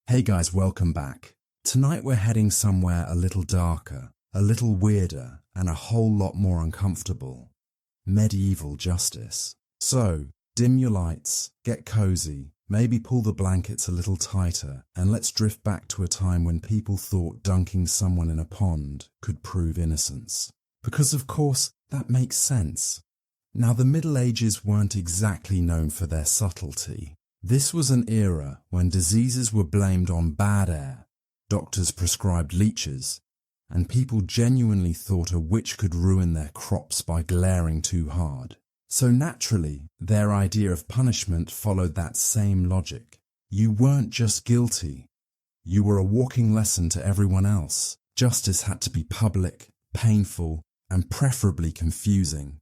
Hey guys, welcome back. Tonight we're heading somewhere a little darker, a little weirder, and a whole lot more uncomfortable. Medieval justice. So, dim your lights, get cozy, maybe pull the blankets a little tighter, and let's drift back to a time when people thought dunking someone in a pond could prove innocence. Because of course, that makes sense. Now the Middle Ages weren't exactly known for their subtlety. This was an era when diseases were blamed on bad air, doctors prescribed leeches, and people genuinely thought a witch could ruin their crops by glaring too hard. So naturally, their idea of punishment followed that same logic. You weren't just guilty, you were a walking lesson to everyone else. Justice had to be public, painful, and preferably confusing.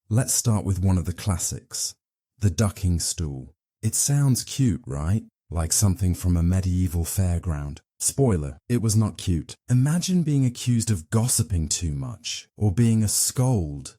Let's start with one of the classics, the ducking stool. It sounds cute, right? Like something from a medieval fairground. Spoiler, it was not cute. Imagine being accused of gossiping too much, or being a scold,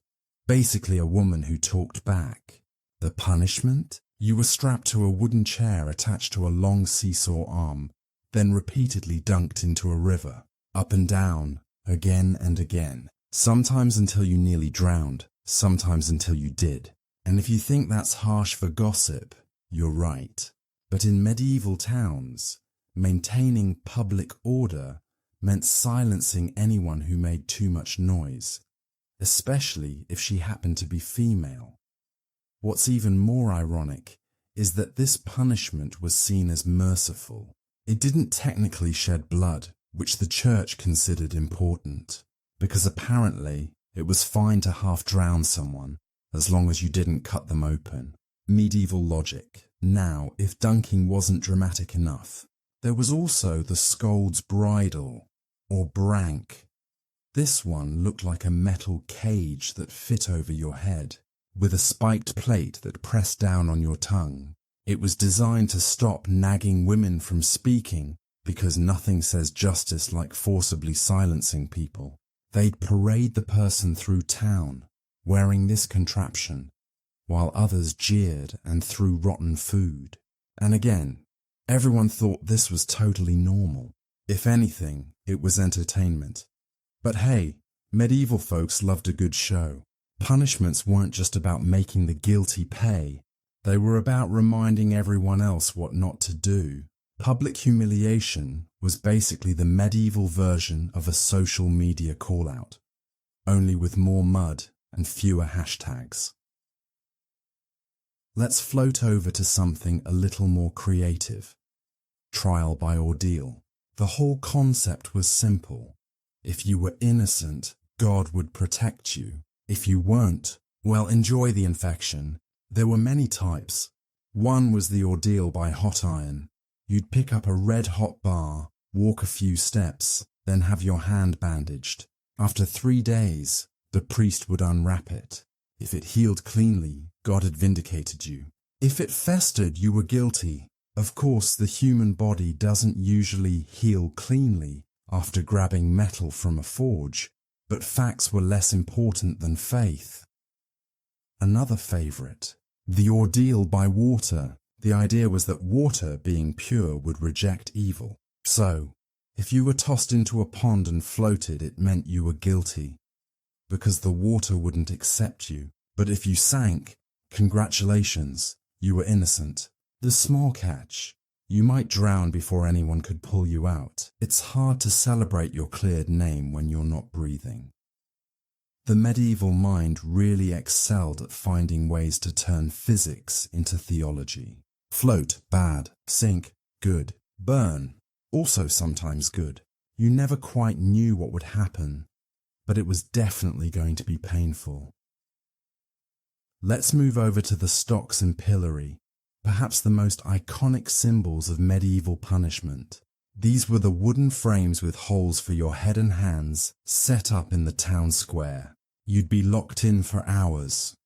basically a woman who talked back. The punishment? You were strapped to a wooden chair attached to a long seesaw arm, then repeatedly dunked into a river, up and down, again and again. Sometimes until you nearly drowned, sometimes until you did. And if you think that's harsh for gossip, you're right. But in medieval towns, maintaining public order meant silencing anyone who made too much noise, especially if she happened to be female. What's even more ironic is that this punishment was seen as merciful. It didn't technically shed blood, which the church considered important, because apparently it was fine to half drown someone as long as you didn't cut them open. Medieval logic. Now, if dunking wasn't dramatic enough, there was also the scold's bridle, or brank. This one looked like a metal cage that fit over your head, with a spiked plate that pressed down on your tongue. It was designed to stop nagging women from speaking, because nothing says justice like forcibly silencing people. They'd parade the person through town, wearing this contraption, while others jeered and threw rotten food. And again, everyone thought this was totally normal. If anything, it was entertainment. But hey, medieval folks loved a good show. Punishments weren't just about making the guilty pay. They were about reminding everyone else what not to do. Public humiliation was basically the medieval version of a social media call-out, only with more mud and fewer hashtags. Let's float over to something a little more creative. Trial by ordeal. The whole concept was simple. If you were innocent, God would protect you. If you weren't, well, enjoy the infection. There were many types. One was the ordeal by hot iron. You'd pick up a red-hot bar, walk a few steps, then have your hand bandaged. After 3 days, the priest would unwrap it. If it healed cleanly, God had vindicated you. If it festered, you were guilty. Of course, the human body doesn't usually heal cleanly after grabbing metal from a forge, but facts were less important than faith. Another favorite, the ordeal by water. The idea was that water, being pure, would reject evil. So, if you were tossed into a pond and floated, it meant you were guilty, because the water wouldn't accept you. But if you sank, congratulations, you were innocent. The small catch, you might drown before anyone could pull you out. It's hard to celebrate your cleared name when you're not breathing. The medieval mind really excelled at finding ways to turn physics into theology. Float, bad. Sink, good. Burn, also sometimes good. You never quite knew what would happen, but it was definitely going to be painful. Let's move over to the stocks and pillory, perhaps the most iconic symbols of medieval punishment. These were the wooden frames with holes for your head and hands set up in the town square. You'd be locked in for hours,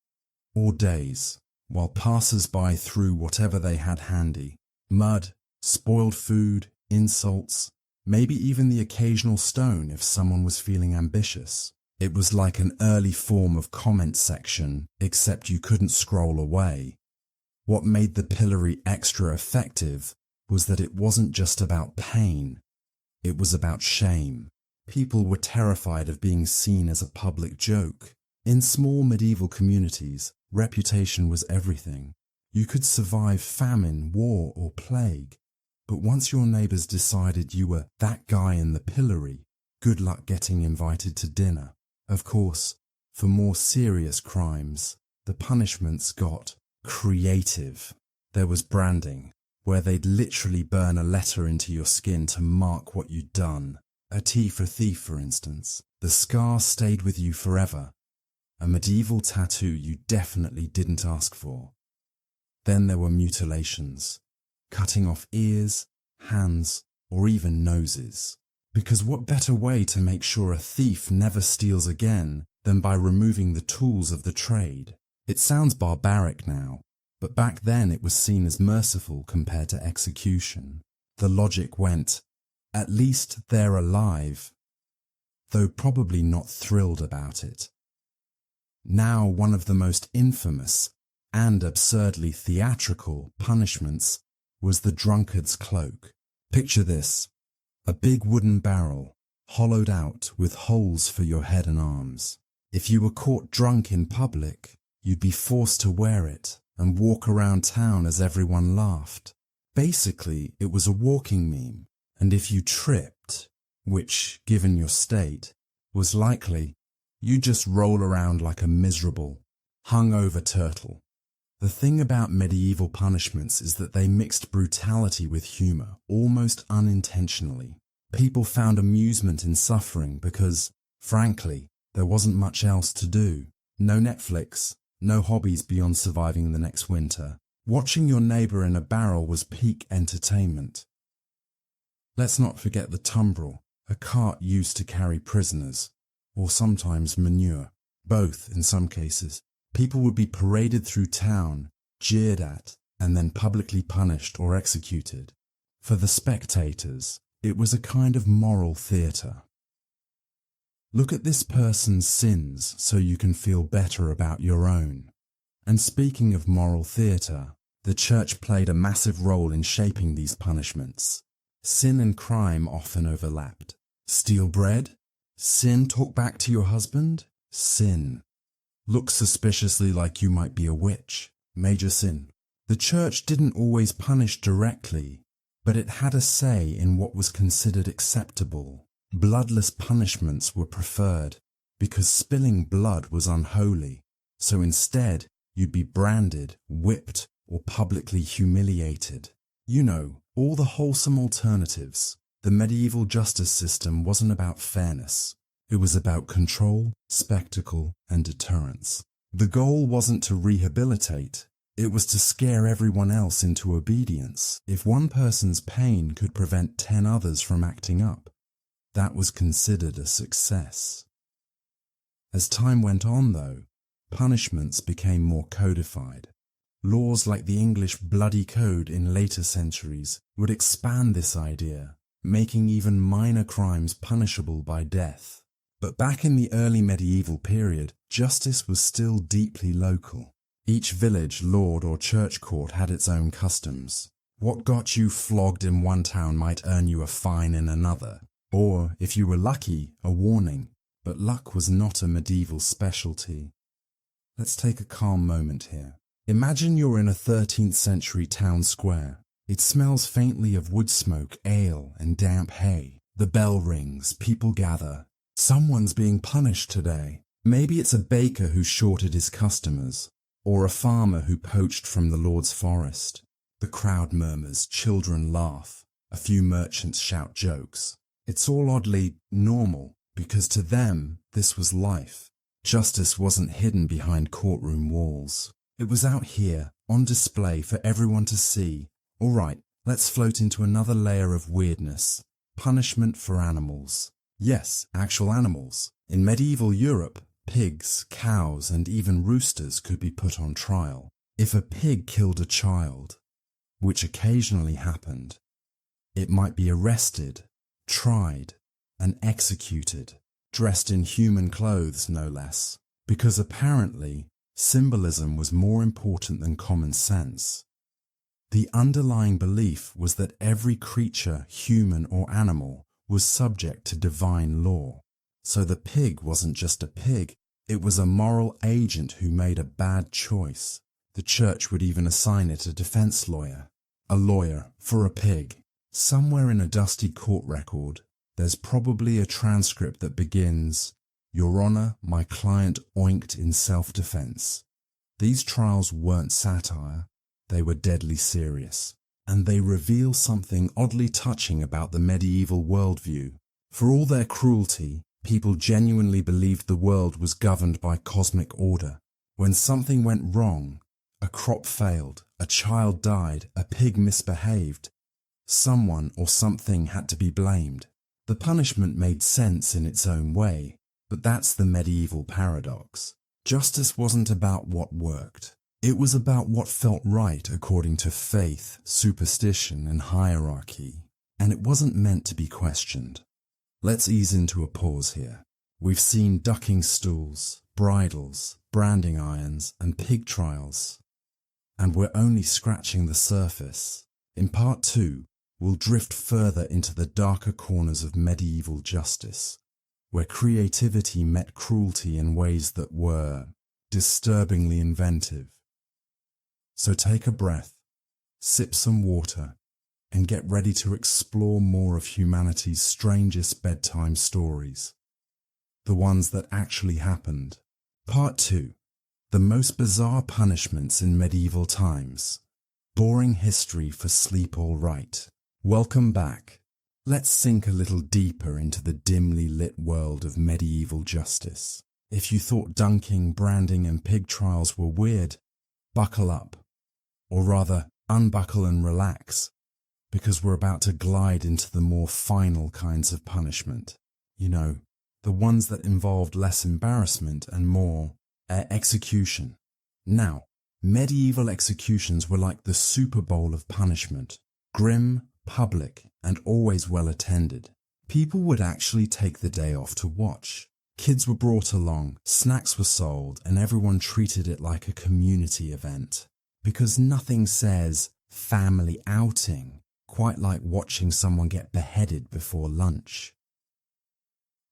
or days, while passers-by threw whatever they had handy. Mud, spoiled food, insults, maybe even the occasional stone if someone was feeling ambitious. It was like an early form of comment section, except you couldn't scroll away. What made the pillory extra effective was that it wasn't just about pain, it was about shame. People were terrified of being seen as a public joke. In small medieval communities, reputation was everything. You could survive famine, war, or plague, but once your neighbours decided you were that guy in the pillory, good luck getting invited to dinner. Of course, for more serious crimes, the punishments got creative. There was branding, where they'd literally burn a letter into your skin to mark what you'd done. A T for thief, for instance. The scar stayed with you forever. A medieval tattoo you definitely didn't ask for. Then there were mutilations, cutting off ears, hands, or even noses. Because what better way to make sure a thief never steals again than by removing the tools of the trade? It sounds barbaric now, but back then it was seen as merciful compared to execution. The logic went, at least they're alive, though probably not thrilled about it. Now one of the most infamous and absurdly theatrical punishments was the drunkard's cloak. Picture this, a big wooden barrel, hollowed out with holes for your head and arms. If you were caught drunk in public, you'd be forced to wear it and walk around town as everyone laughed. Basically, it was a walking meme, and if you tripped, which, given your state, was likely, you just roll around like a miserable, hungover turtle. The thing about medieval punishments is that they mixed brutality with humour, almost unintentionally. People found amusement in suffering because, frankly, there wasn't much else to do. No Netflix, no hobbies beyond surviving the next winter. Watching your neighbour in a barrel was peak entertainment. Let's not forget the tumbrel, a cart used to carry prisoners, or sometimes manure, both in some cases. People would be paraded through town, jeered at, and then publicly punished or executed. For the spectators, it was a kind of moral theatre. Look at this person's sins so you can feel better about your own. And speaking of moral theatre, the church played a massive role in shaping these punishments. Sin and crime often overlapped. Steal bread? Sin. Talk back to your husband? Sin. Look suspiciously like you might be a witch. Major sin. The church didn't always punish directly, but it had a say in what was considered acceptable. Bloodless punishments were preferred because spilling blood was unholy, so instead you'd be branded, whipped, or publicly humiliated. You know, all the wholesome alternatives. The medieval justice system wasn't about fairness. It was about control, spectacle, and deterrence. The goal wasn't to rehabilitate, it was to scare everyone else into obedience. If one person's pain could prevent 10 others from acting up, that was considered a success. As time went on, though, punishments became more codified. Laws like the English Bloody Code in later centuries would expand this idea, making even minor crimes punishable by death. But back in the early medieval period, justice was still deeply local. Each village, lord or church court had its own customs. What got you flogged in one town might earn you a fine in another, or, if you were lucky, a warning. But luck was not a medieval specialty. Let's take a calm moment here. Imagine you're in a 13th century town square. It smells faintly of wood smoke, ale, and damp hay. The bell rings, people gather. Someone's being punished today. Maybe it's a baker who shorted his customers, or a farmer who poached from the Lord's forest. The crowd murmurs, children laugh, a few merchants shout jokes. It's all oddly normal, because to them, this was life. Justice wasn't hidden behind courtroom walls. It was out here, on display for everyone to see. All right, let's float into another layer of weirdness. Punishment for animals. Yes, actual animals. In medieval Europe, pigs, cows, and even roosters could be put on trial. If a pig killed a child, which occasionally happened, it might be arrested, tried, and executed, dressed in human clothes no less, because apparently symbolism was more important than common sense. The underlying belief was that every creature, human or animal, was subject to divine law. So the pig wasn't just a pig, it was a moral agent who made a bad choice. The church would even assign it a defense lawyer. A lawyer for a pig. Somewhere in a dusty court record, there's probably a transcript that begins, "Your Honor, my client oinked in self-defense." These trials weren't satire, they were deadly serious. And they reveal something oddly touching about the medieval worldview. For all their cruelty, people genuinely believed the world was governed by cosmic order. When something went wrong, a crop failed, a child died, a pig misbehaved, someone or something had to be blamed. The punishment made sense in its own way, but that's the medieval paradox. Justice wasn't about what worked. It was about what felt right according to faith, superstition, and hierarchy, and it wasn't meant to be questioned. Let's ease into a pause here. We've seen ducking stools, bridles, branding irons, and pig trials, and we're only scratching the surface. In part 2, we'll drift further into the darker corners of medieval justice, where creativity met cruelty in ways that were disturbingly inventive. So take a breath, sip some water, and get ready to explore more of humanity's strangest bedtime stories. The ones that actually happened. Part 2. The most bizarre punishments in medieval times. Boring history for sleep all right. Welcome back. Let's sink a little deeper into the dimly lit world of medieval justice. If you thought dunking, branding, and pig trials were weird, buckle up. Or rather, unbuckle and relax, because we're about to glide into the more final kinds of punishment. You know, the ones that involved less embarrassment and more execution. Now, medieval executions were like the Super Bowl of punishment. Grim, public, and always well attended. People would actually take the day off to watch. Kids were brought along, snacks were sold, and everyone treated it like a community event. Because nothing says family outing quite like watching someone get beheaded before lunch.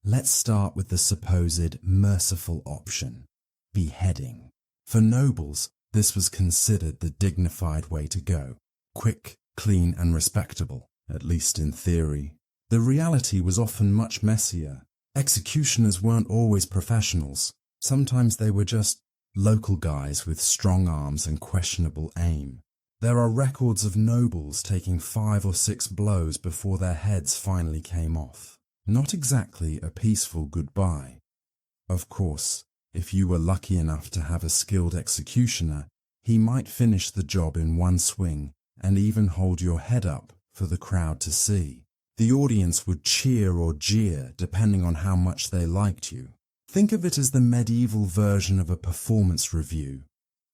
Let's start with the supposed merciful option, beheading. For nobles, this was considered the dignified way to go. Quick, clean, and respectable, at least in theory. The reality was often much messier. Executioners weren't always professionals. Sometimes they were just local guys with strong arms and questionable aim. There are records of nobles taking 5 or 6 blows before their heads finally came off. Not exactly a peaceful goodbye. Of course, if you were lucky enough to have a skilled executioner, he might finish the job in one swing and even hold your head up for the crowd to see. The audience would cheer or jeer depending on how much they liked you. Think of it as the medieval version of a performance review.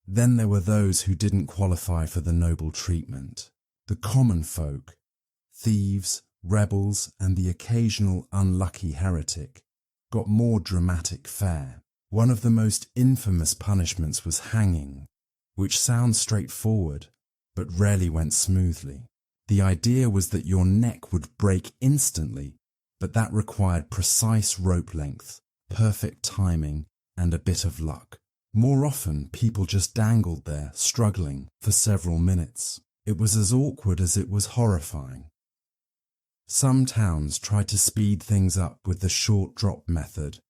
Then there were those who didn't qualify for the noble treatment. The common folk, thieves, rebels, and the occasional unlucky heretic, got more dramatic fare. One of the most infamous punishments was hanging, which sounds straightforward, but rarely went smoothly. The idea was that your neck would break instantly, but that required precise rope length, perfect timing, and a bit of luck. More often, people just dangled there, struggling, for several minutes. It was as awkward as it was horrifying. Some towns tried to speed things up with the short drop method,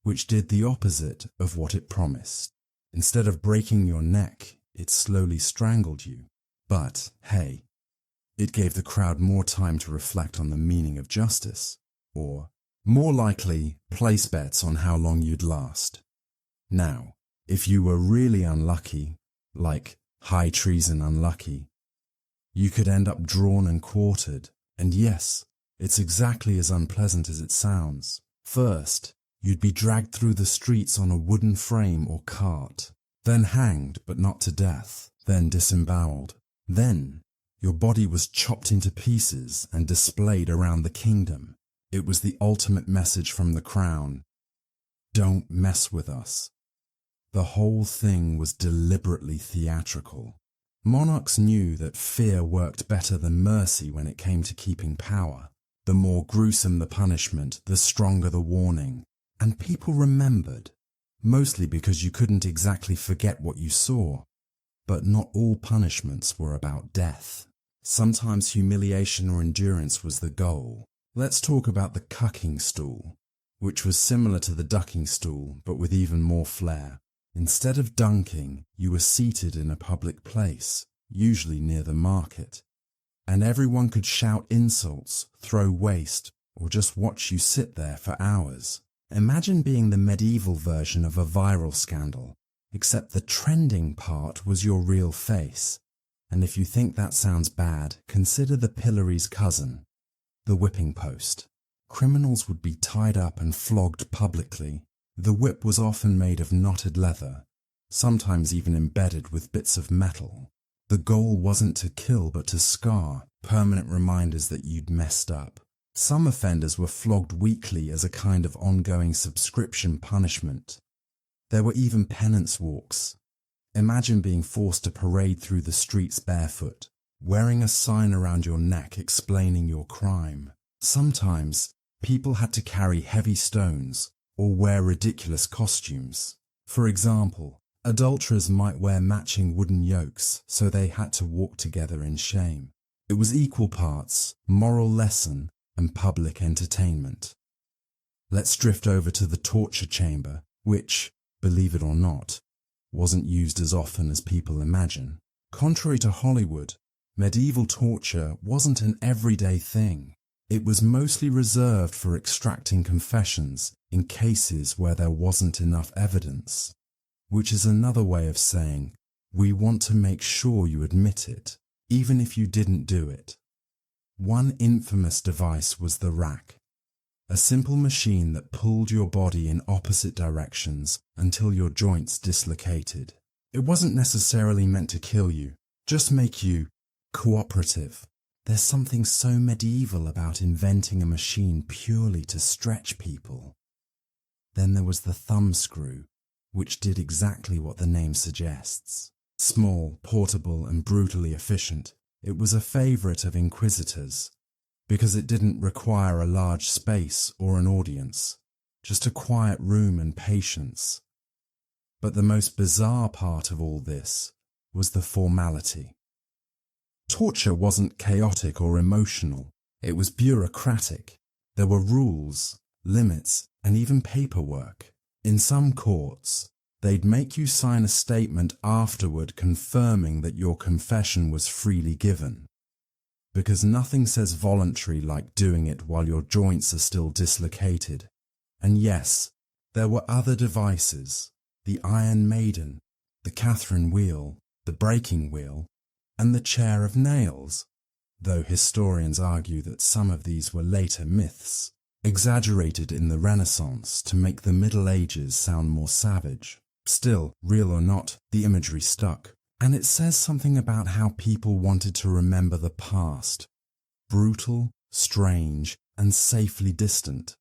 which did the opposite of what it promised. Instead of breaking your neck, it slowly strangled you. But, hey, it gave the crowd more time to reflect on the meaning of justice, or, more likely, place bets on how long you'd last. Now, if you were really unlucky, like high treason unlucky, you could end up drawn and quartered. And yes, it's exactly as unpleasant as it sounds. First, you'd be dragged through the streets on a wooden frame or cart, then hanged but not to death, then disemboweled. Then, your body was chopped into pieces and displayed around the kingdom. It was the ultimate message from the crown. Don't mess with us. The whole thing was deliberately theatrical. Monarchs knew that fear worked better than mercy when it came to keeping power. The more gruesome the punishment, the stronger the warning. And people remembered, mostly because you couldn't exactly forget what you saw. But not all punishments were about death. Sometimes humiliation or endurance was the goal. Let's talk about the cucking stool, which was similar to the ducking stool but with even more flair. Instead of dunking, you were seated in a public place, usually near the market, and everyone could shout insults, throw waste, or just watch you sit there for hours. Imagine being the medieval version of a viral scandal, except the trending part was your real face. And if you think that sounds bad, consider the pillory's cousin, the whipping post. Criminals would be tied up and flogged publicly. The whip was often made of knotted leather, sometimes even embedded with bits of metal. The goal wasn't to kill but to scar, permanent reminders that you'd messed up. Some offenders were flogged weekly as a kind of ongoing subscription punishment. There were even penance walks. Imagine being forced to parade through the streets barefoot, wearing a sign around your neck explaining your crime. Sometimes, people had to carry heavy stones or wear ridiculous costumes. For example, adulterers might wear matching wooden yokes so they had to walk together in shame. It was equal parts moral lesson and public entertainment. Let's drift over to the torture chamber, which, believe it or not, wasn't used as often as people imagine. Contrary to Hollywood, medieval torture wasn't an everyday thing. It was mostly reserved for extracting confessions in cases where there wasn't enough evidence, which is another way of saying, we want to make sure you admit it, even if you didn't do it. One infamous device was the rack, a simple machine that pulled your body in opposite directions until your joints dislocated. It wasn't necessarily meant to kill you, just make you cooperative. There's something so medieval about inventing a machine purely to stretch people. Then there was the thumbscrew, which did exactly what the name suggests. Small, portable, and brutally efficient, it was a favorite of inquisitors, because it didn't require a large space or an audience, just a quiet room and patience. But the most bizarre part of all this was the formality. Torture wasn't chaotic or emotional, it was bureaucratic. There were rules, limits, and even paperwork. In some courts, they'd make you sign a statement afterward confirming that your confession was freely given. Because nothing says voluntary like doing it while your joints are still dislocated. And yes, there were other devices, the Iron Maiden, the Catherine wheel, the breaking wheel, and the chair of nails, though historians argue that some of these were later myths, exaggerated in the Renaissance to make the Middle Ages sound more savage. Still, real or not, the imagery stuck. And it says something about how people wanted to remember the past. Brutal, strange, and safely distant.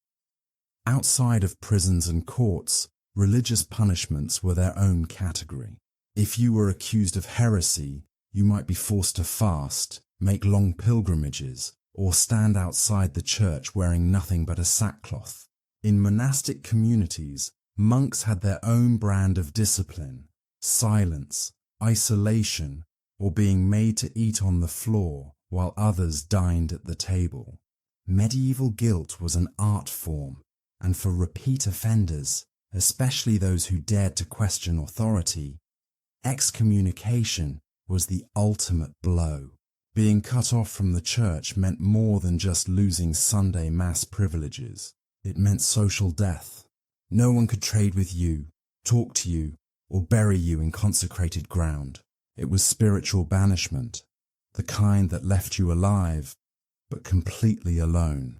Outside of prisons and courts, religious punishments were their own category. If you were accused of heresy, you might be forced to fast, make long pilgrimages, or stand outside the church wearing nothing but a sackcloth. In monastic communities, monks had their own brand of discipline, silence, isolation, or being made to eat on the floor while others dined at the table. Medieval guilt was an art form, and for repeat offenders, especially those who dared to question authority, excommunication was the ultimate blow. Being cut off from the church meant more than just losing Sunday mass privileges. It meant social death. No one could trade with you, talk to you, or bury you in consecrated ground. It was spiritual banishment, the kind that left you alive, but completely alone.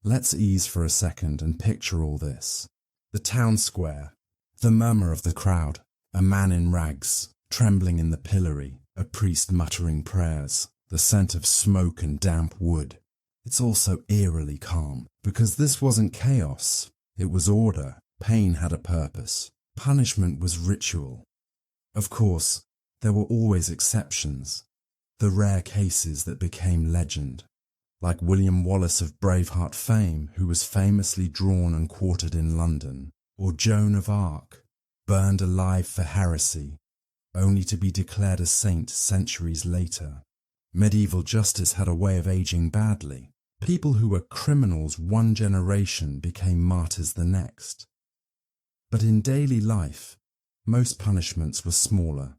Let's ease for a second and picture all this. The town square, the murmur of the crowd, a man in rags, trembling in the pillory, a priest muttering prayers, the scent of smoke and damp wood. It's also eerily calm, because this wasn't chaos, it was order. Pain had a purpose. Punishment was ritual. Of course, there were always exceptions, the rare cases that became legend, like William Wallace of Braveheart fame, who was famously drawn and quartered in London, or Joan of Arc, burned alive for heresy, only to be declared a saint centuries later. Medieval justice had a way of aging badly. People who were criminals one generation became martyrs the next. But in daily life, most punishments were smaller,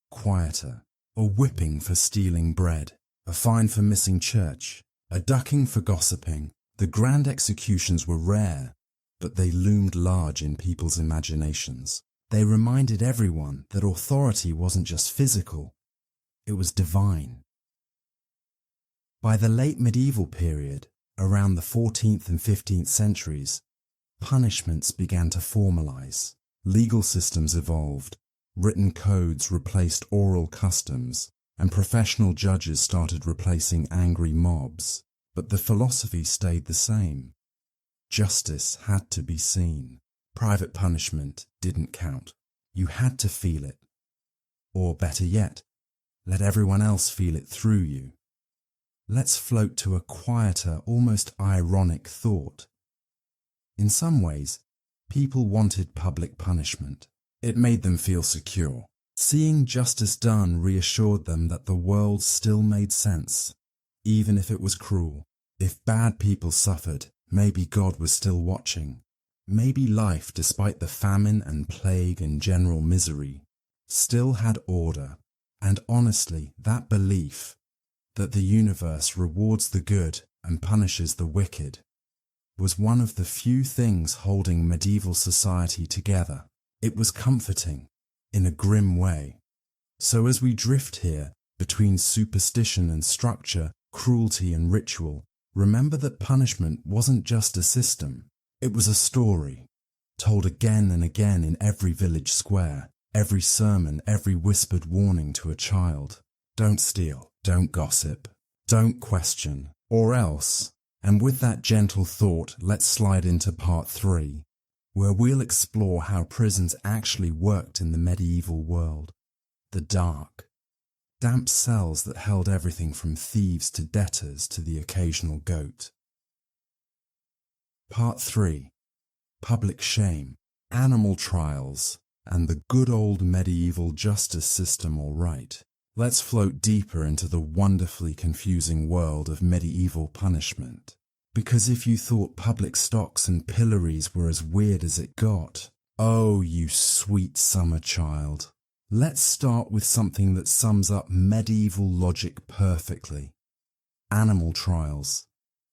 quieter, a whipping for stealing bread, a fine for missing church, a ducking for gossiping. The grand executions were rare, but they loomed large in people's imaginations. They reminded everyone that authority wasn't just physical, it was divine. By the late medieval period, around the 14th and 15th centuries, punishments began to formalize. Legal systems evolved, written codes replaced oral customs, and professional judges started replacing angry mobs. But the philosophy stayed the same. Justice had to be seen. Private punishment didn't count. You had to feel it. Or better yet, let everyone else feel it through you. Let's float to a quieter, almost ironic thought. In some ways, people wanted public punishment. It made them feel secure. Seeing justice done reassured them that the world still made sense, even if it was cruel. If bad people suffered, maybe God was still watching. Maybe life, despite the famine and plague and general misery, still had order. And honestly, that belief, that the universe rewards the good and punishes the wicked, was one of the few things holding medieval society together. It was comforting, in a grim way. So as we drift here, between superstition and structure, cruelty and ritual, remember that punishment wasn't just a system. It was a story, told again and again in every village square, every sermon, every whispered warning to a child. Don't steal, don't gossip, don't question, or else. And with that gentle thought, let's slide into part 3, where we'll explore how prisons actually worked in the medieval world. The dark, damp cells that held everything from thieves to debtors to the occasional goat. Part 3. Public shame, animal trials, and the good old medieval justice system. All right, let's float deeper into the wonderfully confusing world of medieval punishment. Because if you thought public stocks and pillories were as weird as it got, oh, you sweet summer child. Let's start with something that sums up medieval logic perfectly. Animal trials.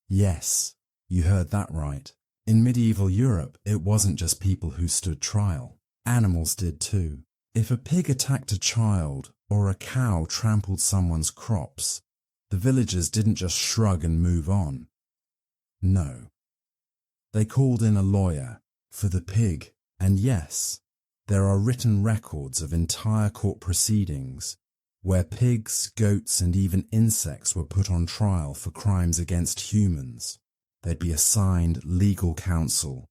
Yes, you heard that right. In medieval Europe, it wasn't just people who stood trial. Animals did too. If a pig attacked a child or a cow trampled someone's crops, the villagers didn't just shrug and move on. No. They called in a lawyer for the pig, and yes, there are written records of entire court proceedings where pigs, goats, and even insects were put on trial for crimes against humans. They'd be assigned legal counsel,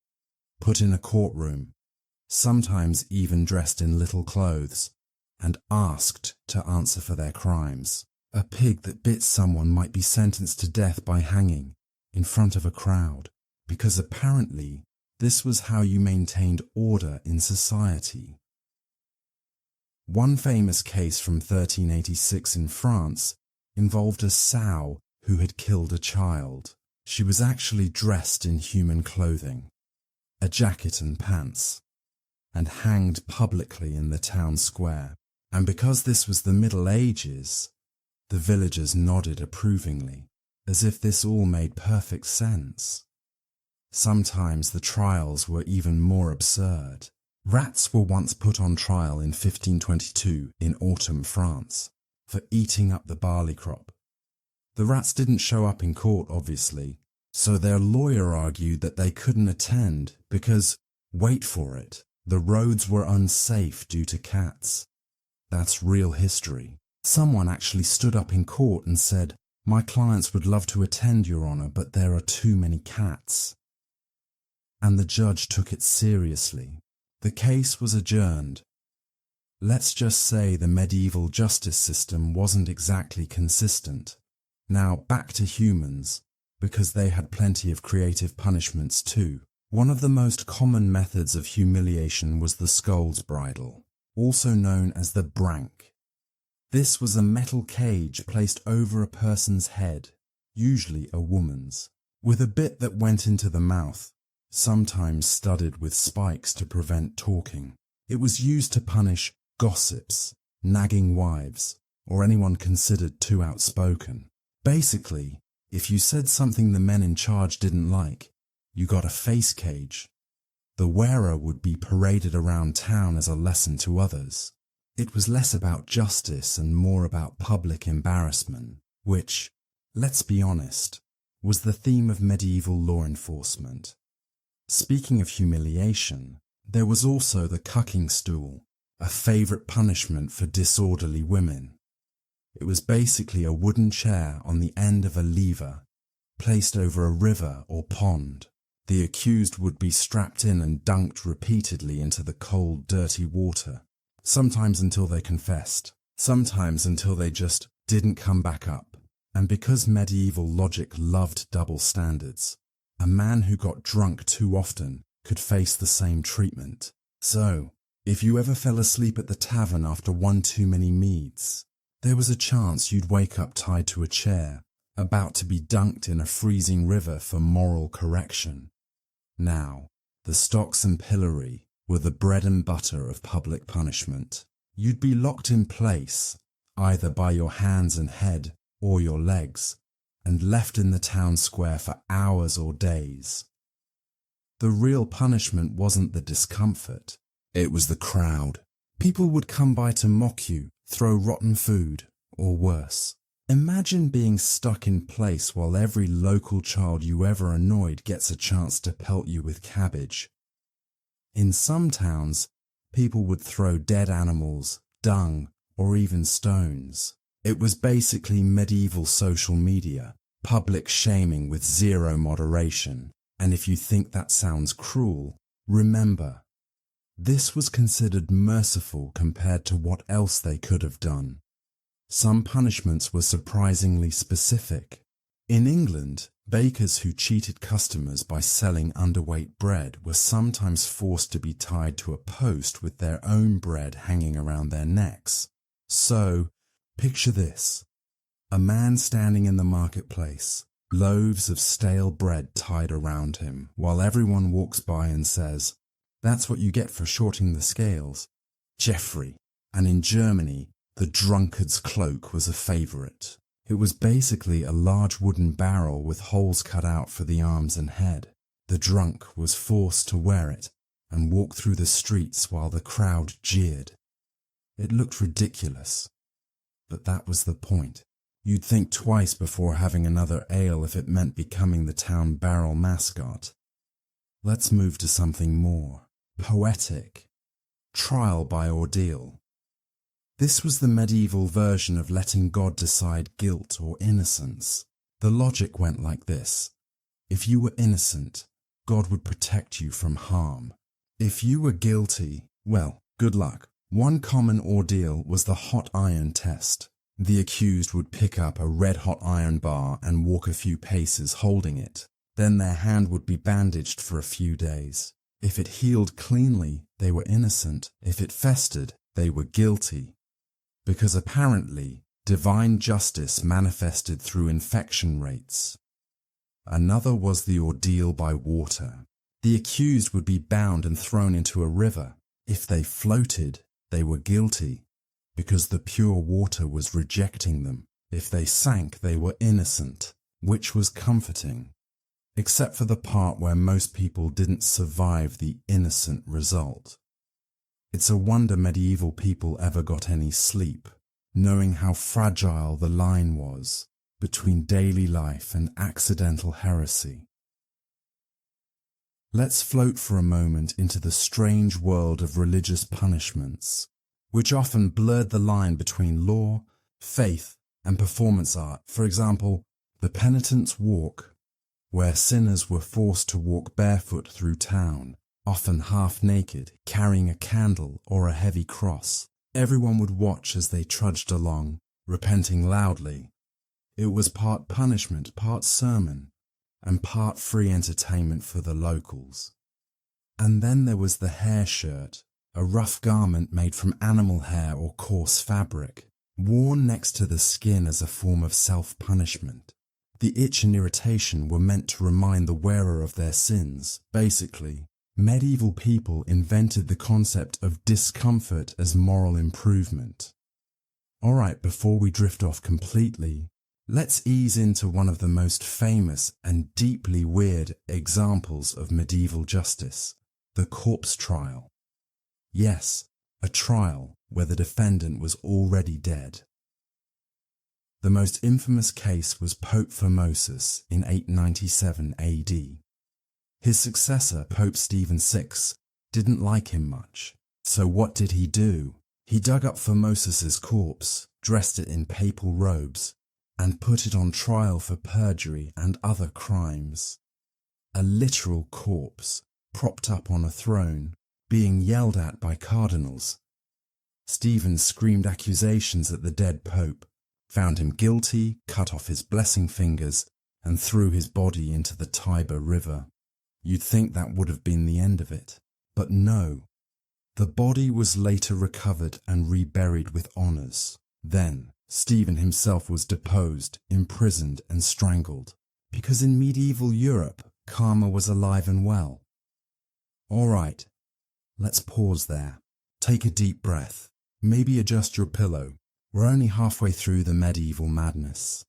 put in a courtroom, sometimes even dressed in little clothes, and asked to answer for their crimes. A pig that bit someone might be sentenced to death by hanging in front of a crowd, because apparently this was how you maintained order in society. One famous case from 1386 in France involved a sow who had killed a child. She was actually dressed in human clothing, a jacket and pants, and hanged publicly in the town square. And because this was the Middle Ages, the villagers nodded approvingly, as if this all made perfect sense. Sometimes the trials were even more absurd. Rats were once put on trial in 1522 in autumn France for eating up the barley crop. The rats didn't show up in court, obviously, so their lawyer argued that they couldn't attend because, wait for it, the roads were unsafe due to cats. That's real history. Someone actually stood up in court and said, "My clients would love to attend, Your Honor, but there are too many cats." And the judge took it seriously. The case was adjourned. Let's just say the medieval justice system wasn't exactly consistent. Now back to humans, because they had plenty of creative punishments too. One of the most common methods of humiliation was the scold's bridle, also known as the brank. This was a metal cage placed over a person's head, usually a woman's, with a bit that went into the mouth, sometimes studded with spikes to prevent talking. It was used to punish gossips, nagging wives, or anyone considered too outspoken. Basically, if you said something the men in charge didn't like, you got a face cage. The wearer would be paraded around town as a lesson to others. It was less about justice and more about public embarrassment, which, let's be honest, was the theme of medieval law enforcement. Speaking of humiliation, there was also the cucking stool, a favourite punishment for disorderly women. It was basically a wooden chair on the end of a lever, placed over a river or pond. The accused would be strapped in and dunked repeatedly into the cold, dirty water, sometimes until they confessed, sometimes until they just didn't come back up. And because medieval logic loved double standards, a man who got drunk too often could face the same treatment. So, if you ever fell asleep at the tavern after one too many meads, there was a chance you'd wake up tied to a chair, about to be dunked in a freezing river for moral correction. Now, the stocks and pillory were the bread and butter of public punishment. You'd be locked in place, either by your hands and head or your legs, and left in the town square for hours or days. The real punishment wasn't the discomfort, it was the crowd. People would come by to mock you, throw rotten food, or worse. Imagine being stuck in place while every local child you ever annoyed gets a chance to pelt you with cabbage. In some towns, people would throw dead animals, dung, or even stones. It was basically medieval social media, public shaming with zero moderation. And if you think that sounds cruel, remember, this was considered merciful compared to what else they could have done. Some punishments were surprisingly specific. In England, bakers who cheated customers by selling underweight bread were sometimes forced to be tied to a post with their own bread hanging around their necks. So, picture this. A man standing in the marketplace, loaves of stale bread tied around him, while everyone walks by and says, "That's what you get for shorting the scales." Geoffrey. And in Germany, the drunkard's cloak was a favourite. It was basically a large wooden barrel with holes cut out for the arms and head. The drunk was forced to wear it and walk through the streets while the crowd jeered. It looked ridiculous, but that was the point. You'd think twice before having another ale if it meant becoming the town barrel mascot. Let's move to something more poetic. Trial by ordeal. This was the medieval version of letting God decide guilt or innocence. The logic went like this. If you were innocent, God would protect you from harm. If you were guilty, well, good luck. One common ordeal was the hot iron test. The accused would pick up a red-hot iron bar and walk a few paces holding it. Then their hand would be bandaged for a few days. If it healed cleanly, they were innocent. If it festered, they were guilty. Because apparently, divine justice manifested through infection rates. Another was the ordeal by water. The accused would be bound and thrown into a river. If they floated, they were guilty, because the pure water was rejecting them. If they sank, they were innocent, which was comforting, except for the part where most people didn't survive the innocent result. It's a wonder medieval people ever got any sleep, knowing how fragile the line was between daily life and accidental heresy. Let's float for a moment into the strange world of religious punishments, which often blurred the line between law, faith, and performance art. For example, the penitent's walk, where sinners were forced to walk barefoot through town, often half naked, carrying a candle or a heavy cross. Everyone would watch as they trudged along, repenting loudly. It was part punishment, part sermon, and part free entertainment for the locals. And then there was the hair shirt, a rough garment made from animal hair or coarse fabric, worn next to the skin as a form of self-punishment. The itch and irritation were meant to remind the wearer of their sins. Basically, medieval people invented the concept of discomfort as moral improvement. Alright, before we drift off completely, let's ease into one of the most famous and deeply weird examples of medieval justice, the corpse trial. Yes, a trial where the defendant was already dead. The most infamous case was Pope Formosus in 897 AD. His successor, Pope Stephen VI, didn't like him much. So what did he do? He dug up Formosus's corpse, dressed it in papal robes, and put it on trial for perjury and other crimes. A literal corpse, propped up on a throne, being yelled at by cardinals. Stephen screamed accusations at the dead pope, found him guilty, cut off his blessing fingers, and threw his body into the Tiber River. You'd think that would have been the end of it, but no. The body was later recovered and reburied with honours. Then, Stephen himself was deposed, imprisoned and strangled, because in medieval Europe, karma was alive and well. Alright, let's pause there. Take a deep breath. Maybe adjust your pillow. We're only halfway through the medieval madness.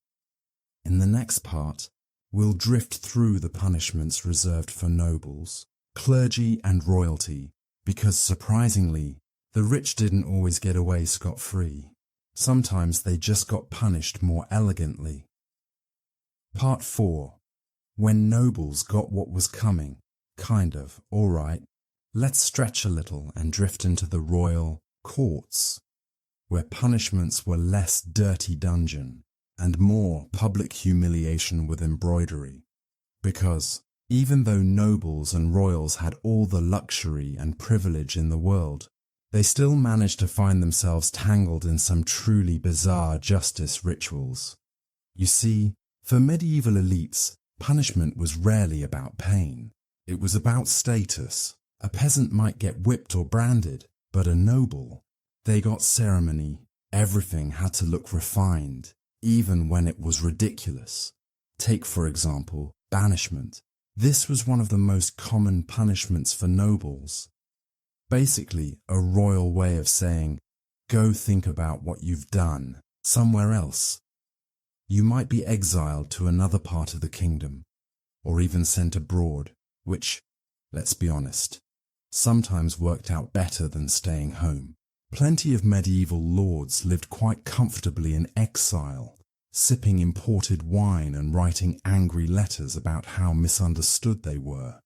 In the next part, we'll drift through the punishments reserved for nobles, clergy and royalty, because surprisingly, the rich didn't always get away scot-free. Sometimes they just got punished more elegantly. Part 4. When nobles got what was coming. Kind of, alright. Let's stretch a little and drift into the royal courts, where punishments were less dirty dungeon and more public humiliation with embroidery. Because, even though nobles and royals had all the luxury and privilege in the world, they still managed to find themselves tangled in some truly bizarre justice rituals. You see, for medieval elites, punishment was rarely about pain. It was about status. A peasant might get whipped or branded, but a noble, they got ceremony. Everything had to look refined, even when it was ridiculous. Take, for example, banishment. This was one of the most common punishments for nobles. Basically, a royal way of saying, go think about what you've done somewhere else. You might be exiled to another part of the kingdom, or even sent abroad, which, let's be honest, sometimes worked out better than staying home. Plenty of medieval lords lived quite comfortably in exile, sipping imported wine and writing angry letters about how misunderstood they were.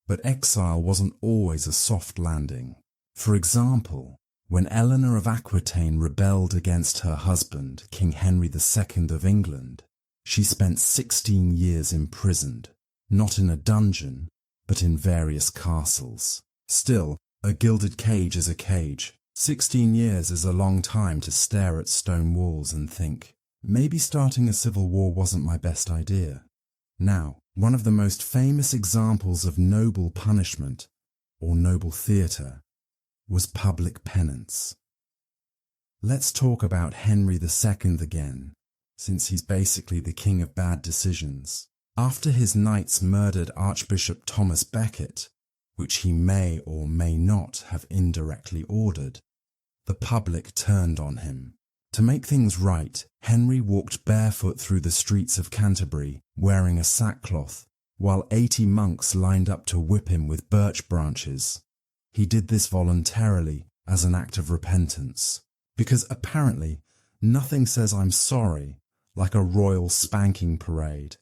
But exile wasn't always a soft landing. For example, when Eleanor of Aquitaine rebelled against her husband, King Henry II of England, she spent 16 years imprisoned, not in a dungeon, but in various castles. Still, a gilded cage is a cage. 16 years is a long time to stare at stone walls and think, maybe starting a civil war wasn't my best idea. Now, one of the most famous examples of noble punishment, or noble theatre, was public penance. Let's talk about Henry II again, since he's basically the king of bad decisions. After his knights murdered Archbishop Thomas Becket, which he may or may not have indirectly ordered, the public turned on him. To make things right, Henry walked barefoot through the streets of Canterbury, wearing a sackcloth, while 80 monks lined up to whip him with birch branches. He did this voluntarily, as an act of repentance, because apparently nothing says I'm sorry like a royal spanking parade.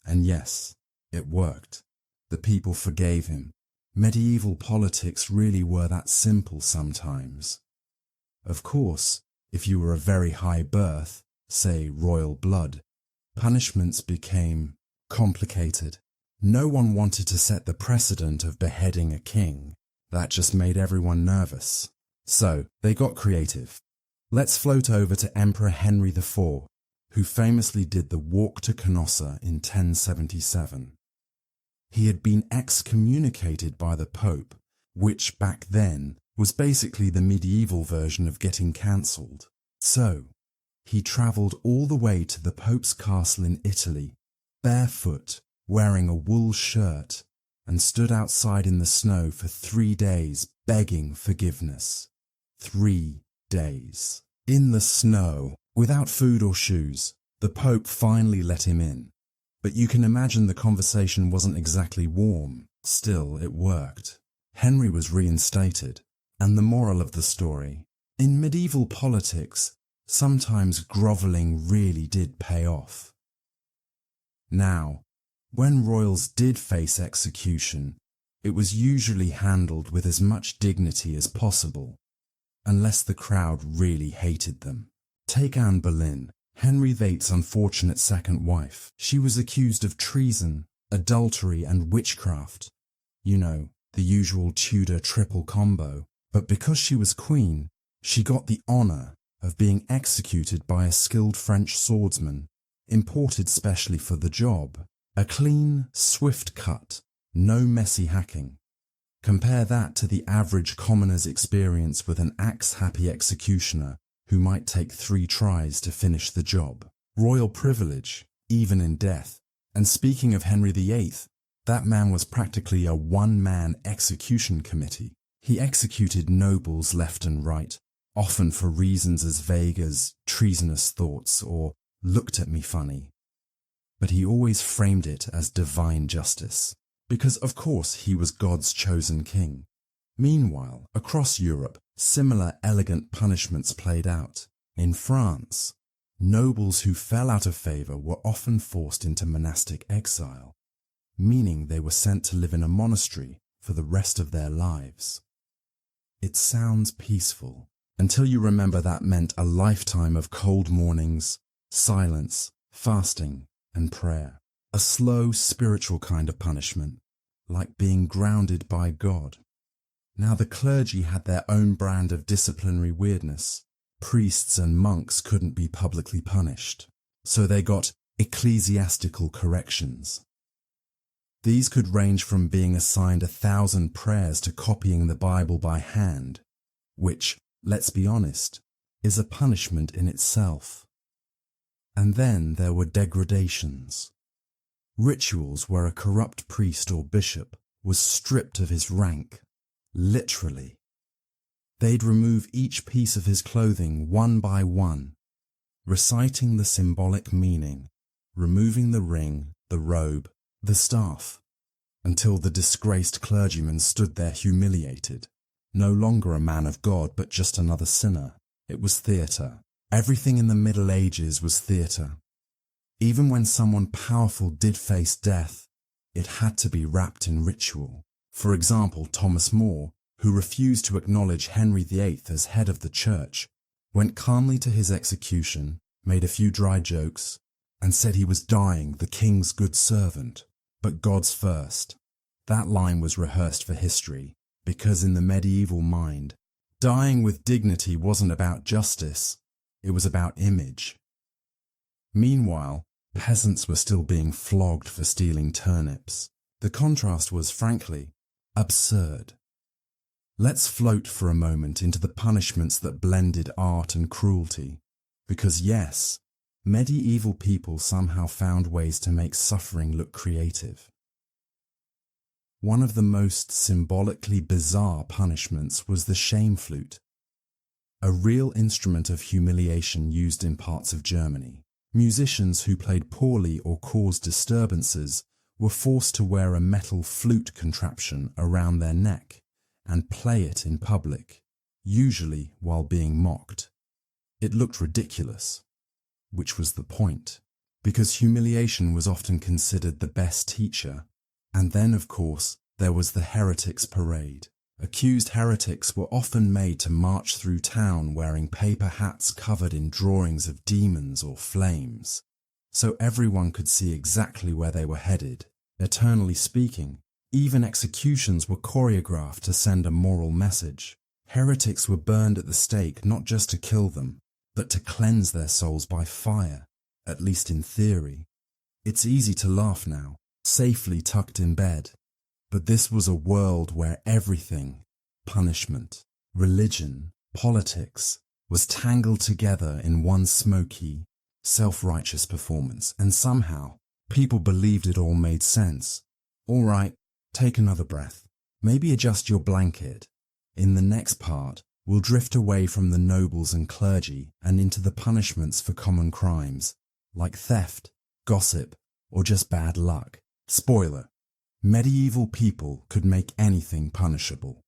And yes, it worked. The people forgave him. Medieval politics really were that simple sometimes. Of course, if you were a very high birth, say royal blood, punishments became complicated. No one wanted to set the precedent of beheading a king. That just made everyone nervous. So they got creative. Let's float over to Emperor Henry IV, who famously did the walk to Canossa in 1077. He had been excommunicated by the Pope, which back then was basically the medieval version of getting cancelled. So he travelled all the way to the Pope's castle in Italy, barefoot, wearing a wool shirt, and stood outside in the snow for 3 days begging forgiveness. 3 days. In the snow, without food or shoes, the Pope finally let him in. But you can imagine the conversation wasn't exactly warm. Still, it worked. Henry was reinstated. And the moral of the story: in medieval politics, sometimes grovelling really did pay off. Now, when royals did face execution, it was usually handled with as much dignity as possible, unless the crowd really hated them. Take Anne Boleyn, Henry VIII's unfortunate second wife. She was accused of treason, adultery and witchcraft. You know, the usual Tudor triple combo. But because she was queen, she got the honour of being executed by a skilled French swordsman, imported specially for the job. A clean, swift cut, no messy hacking. Compare that to the average commoner's experience with an axe-happy executioner who might take 3 tries to finish the job. Royal privilege, even in death. And speaking of Henry VIII, that man was practically a one-man execution committee. He executed nobles left and right, often for reasons as vague as treasonous thoughts or looked at me funny. But he always framed it as divine justice, because of course he was God's chosen king. Meanwhile, across Europe, similar elegant punishments played out. In France, nobles who fell out of favour were often forced into monastic exile, meaning they were sent to live in a monastery for the rest of their lives. It sounds peaceful, until you remember that meant a lifetime of cold mornings, silence, fasting, and prayer. A slow, spiritual kind of punishment, like being grounded by God. Now the clergy had their own brand of disciplinary weirdness. Priests and monks couldn't be publicly punished, so they got ecclesiastical corrections. These could range from being assigned 1,000 prayers to copying the Bible by hand, which, let's be honest, is a punishment in itself. And then there were degradations. Rituals where a corrupt priest or bishop was stripped of his rank, literally. They'd remove each piece of his clothing one by one, reciting the symbolic meaning, removing the ring, the robe, the staff, until the disgraced clergyman stood there humiliated, no longer a man of God but just another sinner. It was theatre. Everything in the Middle Ages was theatre. Even when someone powerful did face death, it had to be wrapped in ritual. For example, Thomas More, who refused to acknowledge Henry VIII as head of the church, went calmly to his execution, made a few dry jokes, and said he was dying, the king's good servant, but God's first. That line was rehearsed for history, because in the medieval mind, dying with dignity wasn't about justice, it was about image. Meanwhile, peasants were still being flogged for stealing turnips. The contrast was, frankly, absurd. Let's float for a moment into the punishments that blended art and cruelty, because yes, medieval people somehow found ways to make suffering look creative. One of the most symbolically bizarre punishments was the shame flute, a real instrument of humiliation used in parts of Germany. Musicians who played poorly or caused disturbances were forced to wear a metal flute contraption around their neck and play it in public, usually while being mocked. It looked ridiculous, which was the point, because humiliation was often considered the best teacher. And then, of course, there was the heretics parade. Accused heretics were often made to march through town wearing paper hats covered in drawings of demons or flames, so everyone could see exactly where they were headed. Eternally speaking, even executions were choreographed to send a moral message. Heretics were burned at the stake not just to kill them, but to cleanse their souls by fire, at least in theory. It's easy to laugh now, safely tucked in bed, but this was a world where everything, punishment, religion, politics, was tangled together in one smoky, self-righteous performance, and somehow people believed it all made sense. All right, take another breath. Maybe adjust your blanket. In the next part, we'll drift away from the nobles and clergy and into the punishments for common crimes, like theft, gossip, or just bad luck. Spoiler: medieval people could make anything punishable.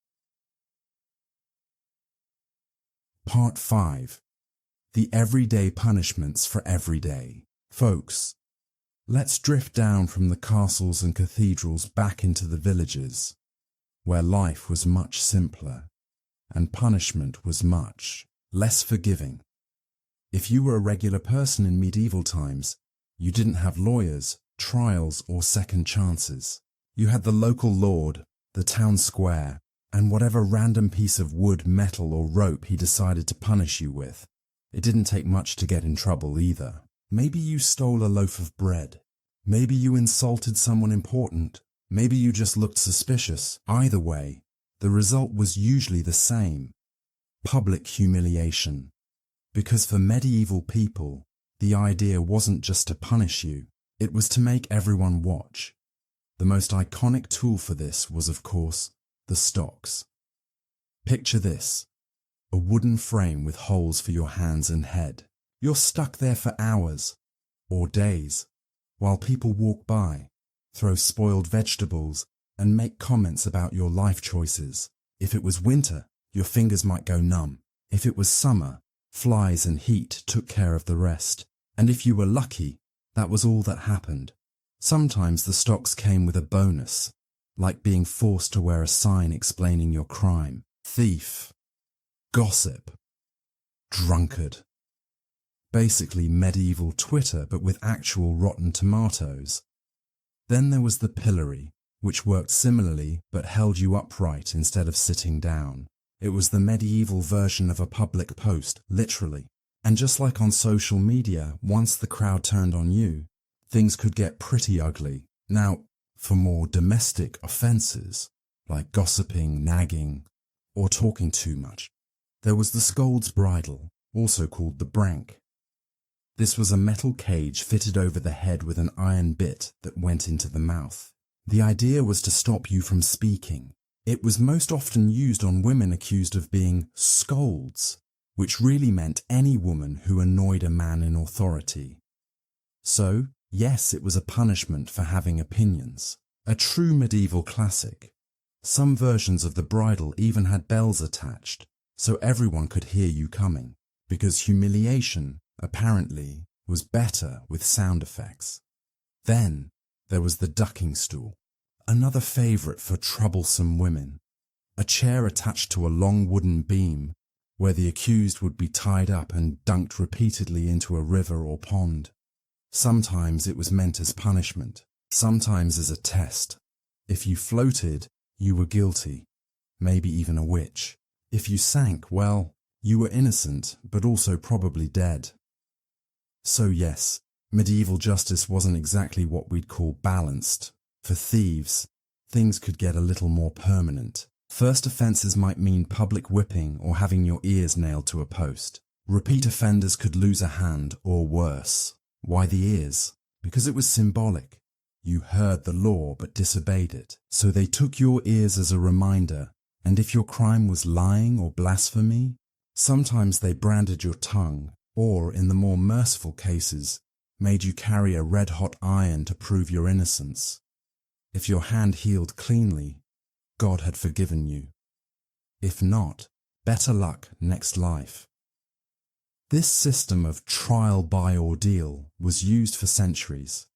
Part 5. The everyday punishments for every day. Folks, let's drift down from the castles and cathedrals back into the villages, where life was much simpler and punishment was much less forgiving. If you were a regular person in medieval times, you didn't have lawyers, trials, or second chances. You had the local lord, the town square, and whatever random piece of wood, metal, or rope he decided to punish you with. It didn't take much to get in trouble either. Maybe you stole a loaf of bread. Maybe you insulted someone important. Maybe you just looked suspicious. Either way, the result was usually the same: public humiliation. Because for medieval people, the idea wasn't just to punish you, it was to make everyone watch. The most iconic tool for this was, of course, the stocks. Picture this: a wooden frame with holes for your hands and head. You're stuck there for hours, or days, while people walk by, throw spoiled vegetables, and make comments about your life choices. If it was winter, your fingers might go numb. If it was summer, flies and heat took care of the rest. And if you were lucky, that was all that happened. Sometimes the stocks came with a bonus, like being forced to wear a sign explaining your crime. Thief, gossip, drunkard. Basically medieval Twitter, but with actual rotten tomatoes. Then there was the pillory, which worked similarly but held you upright instead of sitting down. It was the medieval version of a public post, literally. And just like on social media, once the crowd turned on you, things could get pretty ugly. Now, for more domestic offences, like gossiping, nagging, or talking too much, there was the scold's bridle, also called the brank. This was a metal cage fitted over the head with an iron bit that went into the mouth. The idea was to stop you from speaking. It was most often used on women accused of being scolds, which really meant any woman who annoyed a man in authority. So, yes, it was a punishment for having opinions. A true medieval classic. Some versions of the bridle even had bells attached, so everyone could hear you coming, because humiliation, apparently, was better with sound effects. Then there was the ducking stool, another favourite for troublesome women. A chair attached to a long wooden beam, where the accused would be tied up and dunked repeatedly into a river or pond. Sometimes it was meant as punishment, sometimes as a test. If you floated, you were guilty, maybe even a witch. If you sank, well, you were innocent, but also probably dead. So yes, medieval justice wasn't exactly what we'd call balanced. For thieves, things could get a little more permanent. First offences might mean public whipping or having your ears nailed to a post. Repeat offenders could lose a hand or worse. Why the ears? Because it was symbolic. You heard the law but disobeyed it. So they took your ears as a reminder, and if your crime was lying or blasphemy, sometimes they branded your tongue, or, in the more merciful cases, made you carry a red-hot iron to prove your innocence. If your hand healed cleanly, God had forgiven you. If not, better luck next life. This system of trial by ordeal was used for centuries.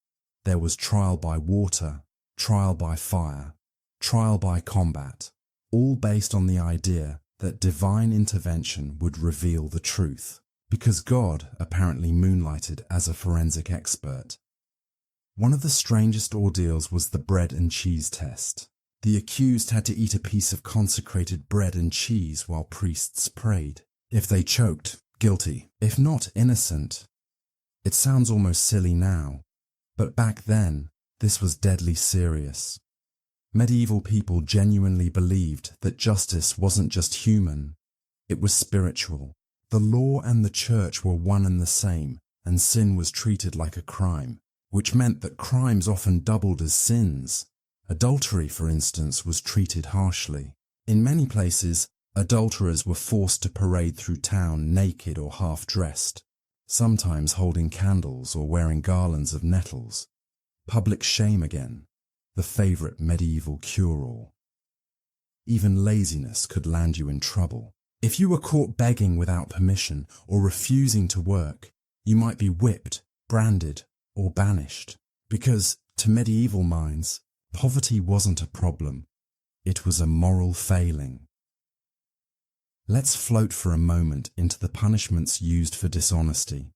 There was trial by water, trial by fire, trial by combat, all based on the idea that divine intervention would reveal the truth, because God apparently moonlighted as a forensic expert. One of the strangest ordeals was the bread and cheese test. The accused had to eat a piece of consecrated bread and cheese while priests prayed. If they choked, guilty. If not, innocent. It sounds almost silly now, but back then, this was deadly serious. Medieval people genuinely believed that justice wasn't just human, it was spiritual. The law and the church were one and the same, and sin was treated like a crime, which meant that crimes often doubled as sins. Adultery, for instance, was treated harshly. In many places, adulterers were forced to parade through town naked or half-dressed, sometimes holding candles or wearing garlands of nettles. Public shame again, the favourite medieval cure-all. Even laziness could land you in trouble. If you were caught begging without permission or refusing to work, you might be whipped, branded, or banished. Because, to medieval minds, poverty wasn't a problem, it was a moral failing. Let's float for a moment into the punishments used for dishonesty,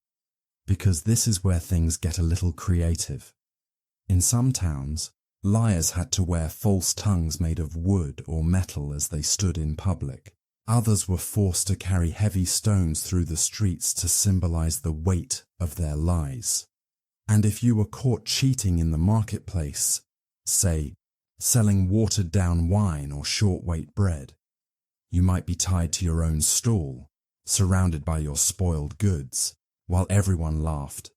because this is where things get a little creative. In some towns, liars had to wear false tongues made of wood or metal as they stood in public. Others were forced to carry heavy stones through the streets to symbolize the weight of their lies. And if you were caught cheating in the marketplace, say, selling watered-down wine or short-weight bread, you might be tied to your own stall, surrounded by your spoiled goods, while everyone laughed.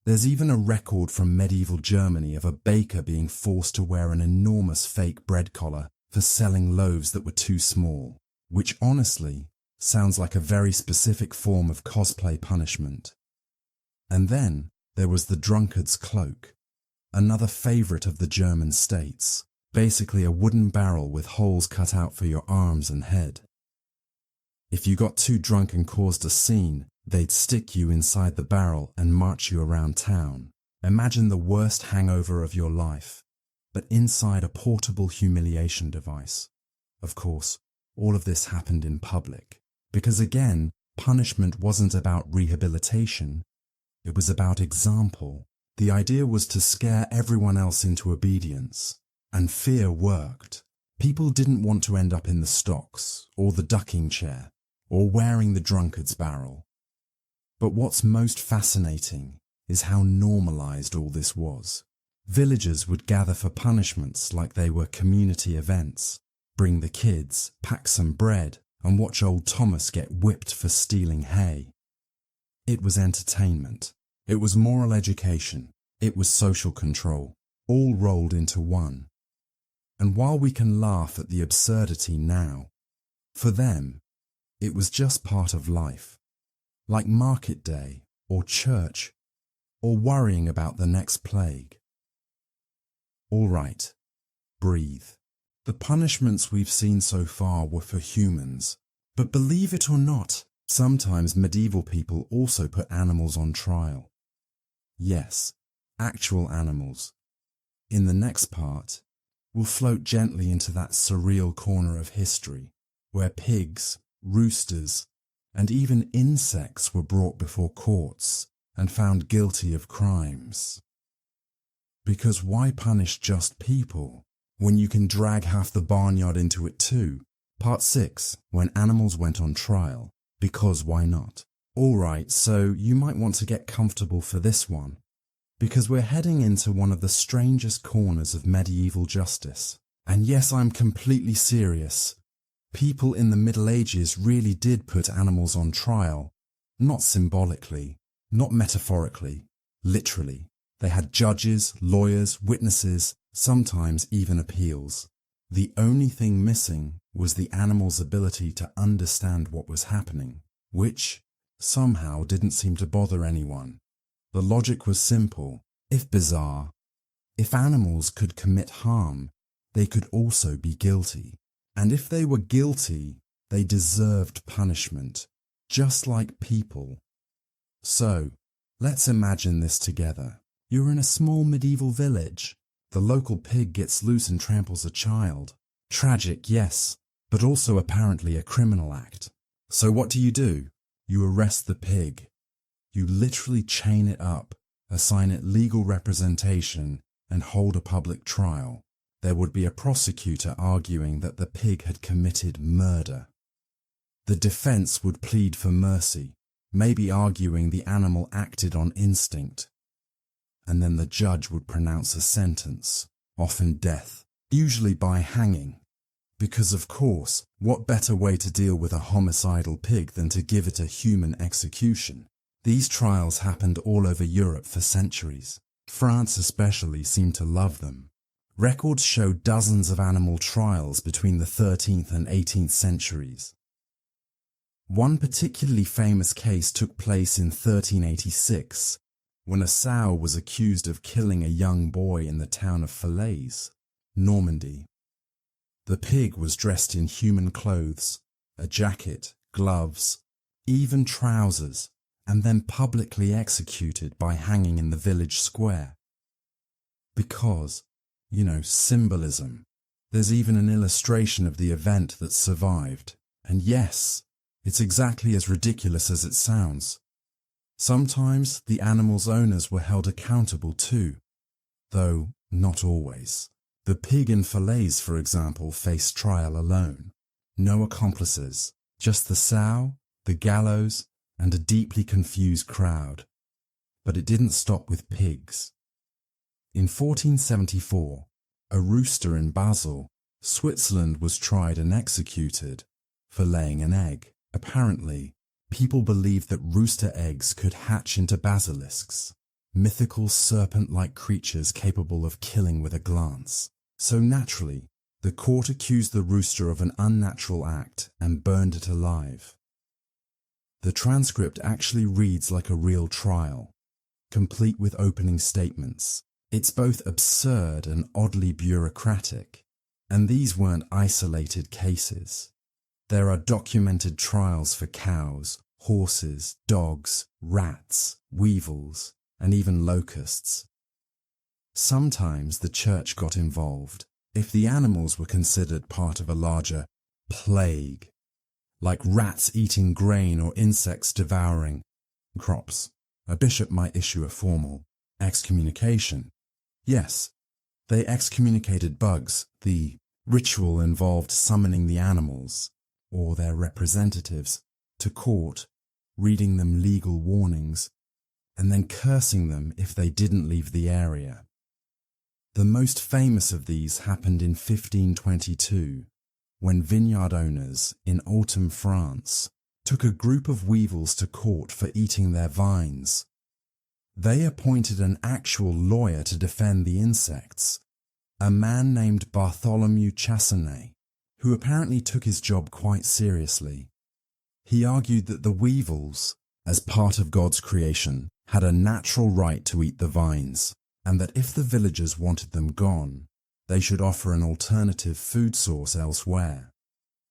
There's even a record from medieval Germany of a baker being forced to wear an enormous fake bread collar for selling loaves that were too small, which honestly sounds like a very specific form of cosplay punishment. And then there was the drunkard's cloak, another favourite of the German states, basically a wooden barrel with holes cut out for your arms and head. If you got too drunk and caused a scene, they'd stick you inside the barrel and march you around town. Imagine the worst hangover of your life, but inside a portable humiliation device. Of course, all of this happened in public, because again, punishment wasn't about rehabilitation, it was about example. The idea was to scare everyone else into obedience, and fear worked. People didn't want to end up in the stocks, or the ducking chair, or wearing the drunkard's barrel. But what's most fascinating is how normalized all this was. Villagers would gather for punishments like they were community events, bring the kids, pack some bread, and watch old Thomas get whipped for stealing hay. It was entertainment. It was moral education. It was social control, all rolled into one. And while we can laugh at the absurdity now, for them, it was just part of life, like market day or church or worrying about the next plague. All right, breathe. The punishments we've seen so far were for humans, but believe it or not, sometimes medieval people also put animals on trial. Yes, actual animals. In the next part, we'll float gently into that surreal corner of history, where pigs, roosters, and even insects were brought before courts and found guilty of crimes. Because why punish just people when you can drag half the barnyard into it too? Part 6, when animals went on trial, because why not? Alright, so you might want to get comfortable for this one, because we're heading into one of the strangest corners of medieval justice. And yes, I'm completely serious. People in the Middle Ages really did put animals on trial, not symbolically, not metaphorically, literally. They had judges, lawyers, witnesses, sometimes even appeals. The only thing missing was the animal's ability to understand what was happening, which somehow didn't seem to bother anyone. The logic was simple, if bizarre. If animals could commit harm, they could also be guilty. And if they were guilty, they deserved punishment, just like people. So, let's imagine this together. You're in a small medieval village. The local pig gets loose and tramples a child. Tragic, yes, but also apparently a criminal act. So what do? You arrest the pig. You literally chain it up, assign it legal representation, and hold a public trial. there would be a prosecutor arguing that the pig had committed murder. The defense would plead for mercy, maybe arguing the animal acted on instinct. And then the judge would pronounce a sentence, often death, usually by hanging. Because of course, what better way to deal with a homicidal pig than to give it a human execution? These trials happened all over Europe for centuries. France especially seemed to love them. Records show dozens of animal trials between the 13th and 18th centuries. One particularly famous case took place in 1386, when a sow was accused of killing a young boy in the town of Falaise, Normandy. The pig was dressed in human clothes, a jacket, gloves, even trousers, and then publicly executed by hanging in the village square. Because, symbolism. There's even an illustration of the event that survived. And yes, it's exactly as ridiculous as it sounds. Sometimes the animal's owners were held accountable too, though not always. The pig in Falaise, for example, faced trial alone. No accomplices, just the sow, the gallows, and a deeply confused crowd. But it didn't stop with pigs. In 1474, a rooster in Basel, Switzerland, was tried and executed for laying an egg. Apparently, people believed that rooster eggs could hatch into basilisks, mythical serpent-like creatures capable of killing with a glance. So naturally, the court accused the rooster of an unnatural act and burned it alive. The transcript actually reads like a real trial, complete with opening statements. It's both absurd and oddly bureaucratic, and these weren't isolated cases. There are documented trials for cows, horses, dogs, rats, weevils, and even locusts. Sometimes the church got involved if the animals were considered part of a larger plague, like rats eating grain or insects devouring crops. A bishop might issue a formal excommunication. Yes, they excommunicated bugs. The ritual involved summoning the animals, or their representatives, to court, reading them legal warnings, and then cursing them if they didn't leave the area. The most famous of these happened in 1522, when vineyard owners in autumn France took a group of weevils to court for eating their vines. They appointed an actual lawyer to defend the insects, a man named Bartholomew Chassenet, who apparently took his job quite seriously. He argued that the weevils, as part of God's creation, had a natural right to eat the vines, and that if the villagers wanted them gone, they should offer an alternative food source elsewhere.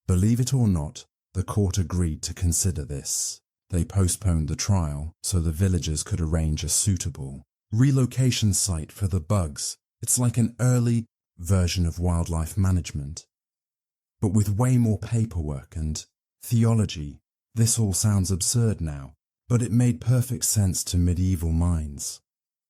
Believe it or not, the court agreed to consider this. They postponed the trial so the villagers could arrange a suitable relocation site for the bugs. It's like an early version of wildlife management, but with way more paperwork and theology. This all sounds absurd now, but it made perfect sense to medieval minds.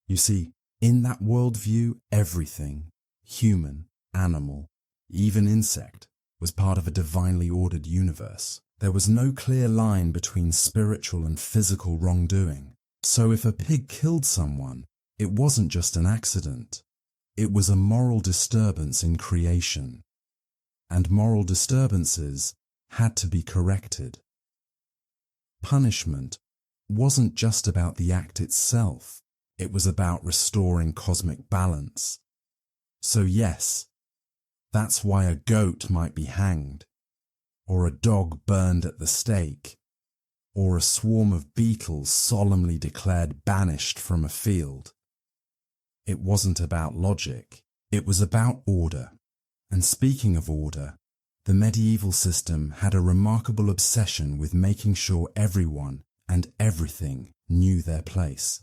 You see, in that worldview, everything, human, animal, even insect, was part of a divinely ordered universe. There was no clear line between spiritual and physical wrongdoing. So if a pig killed someone, it wasn't just an accident. It was a moral disturbance in creation. And moral disturbances had to be corrected. Punishment wasn't just about the act itself. It was about restoring cosmic balance. So yes, that's why a goat might be hanged, or a dog burned at the stake, or a swarm of beetles solemnly declared banished from a field. It wasn't about logic, it was about order. And speaking of order, the medieval system had a remarkable obsession with making sure everyone and everything knew their place.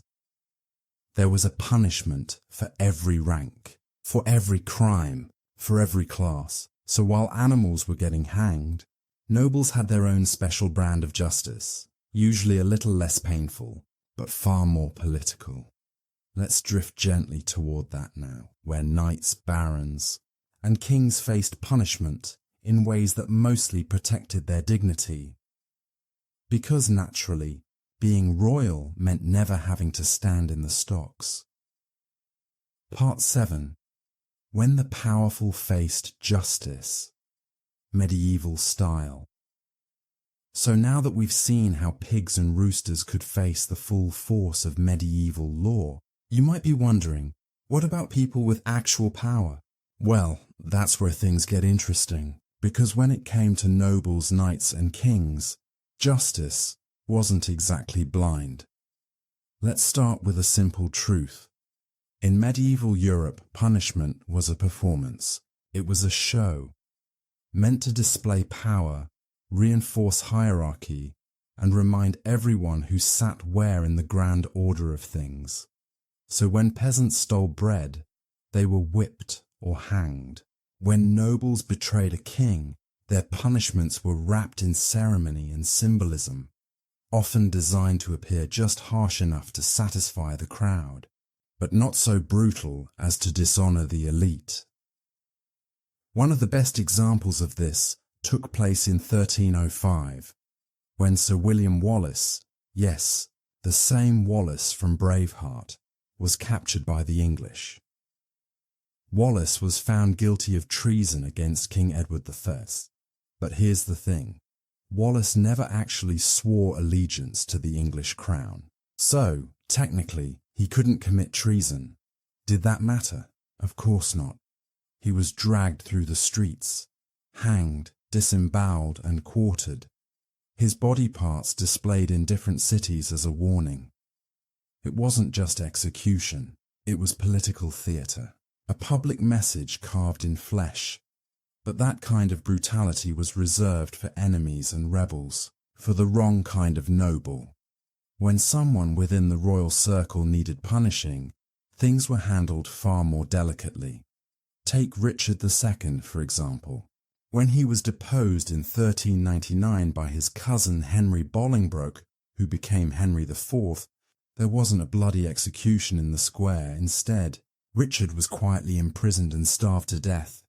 There was a punishment for every rank, for every crime, for every class. So while animals were getting hanged, nobles had their own special brand of justice, usually a little less painful, but far more political. Let's drift gently toward that now, where knights, barons, and kings faced punishment in ways that mostly protected their dignity. Because naturally, being royal meant never having to stand in the stocks. Part 7. When the powerful faced justice. Medieval style. So now that we've seen how pigs and roosters could face the full force of medieval law, you might be wondering, what about people with actual power? Well, that's where things get interesting, because when it came to nobles, knights and kings, justice wasn't exactly blind. Let's start with a simple truth. In medieval Europe, punishment was a performance. It was a show, meant to display power, reinforce hierarchy, and remind everyone who sat where in the grand order of things. So when peasants stole bread, they were whipped or hanged. When nobles betrayed a king, their punishments were wrapped in ceremony and symbolism, often designed to appear just harsh enough to satisfy the crowd, but not so brutal as to dishonor the elite. One of the best examples of this took place in 1305, when Sir William Wallace, yes, the same Wallace from Braveheart, was captured by the English. Wallace was found guilty of treason against King Edward I. But here's the thing. Wallace never actually swore allegiance to the English crown. So, technically, he couldn't commit treason. Did that matter? Of course not. He was dragged through the streets, hanged, disemboweled and quartered. His body parts displayed in different cities as a warning. It wasn't just execution, it was political theatre, a public message carved in flesh. But that kind of brutality was reserved for enemies and rebels, for the wrong kind of noble. When someone within the royal circle needed punishing, things were handled far more delicately. Take Richard II, for example. When he was deposed in 1399 by his cousin Henry Bolingbroke, who became Henry IV, there wasn't a bloody execution in the square. Instead, Richard was quietly imprisoned and starved to death.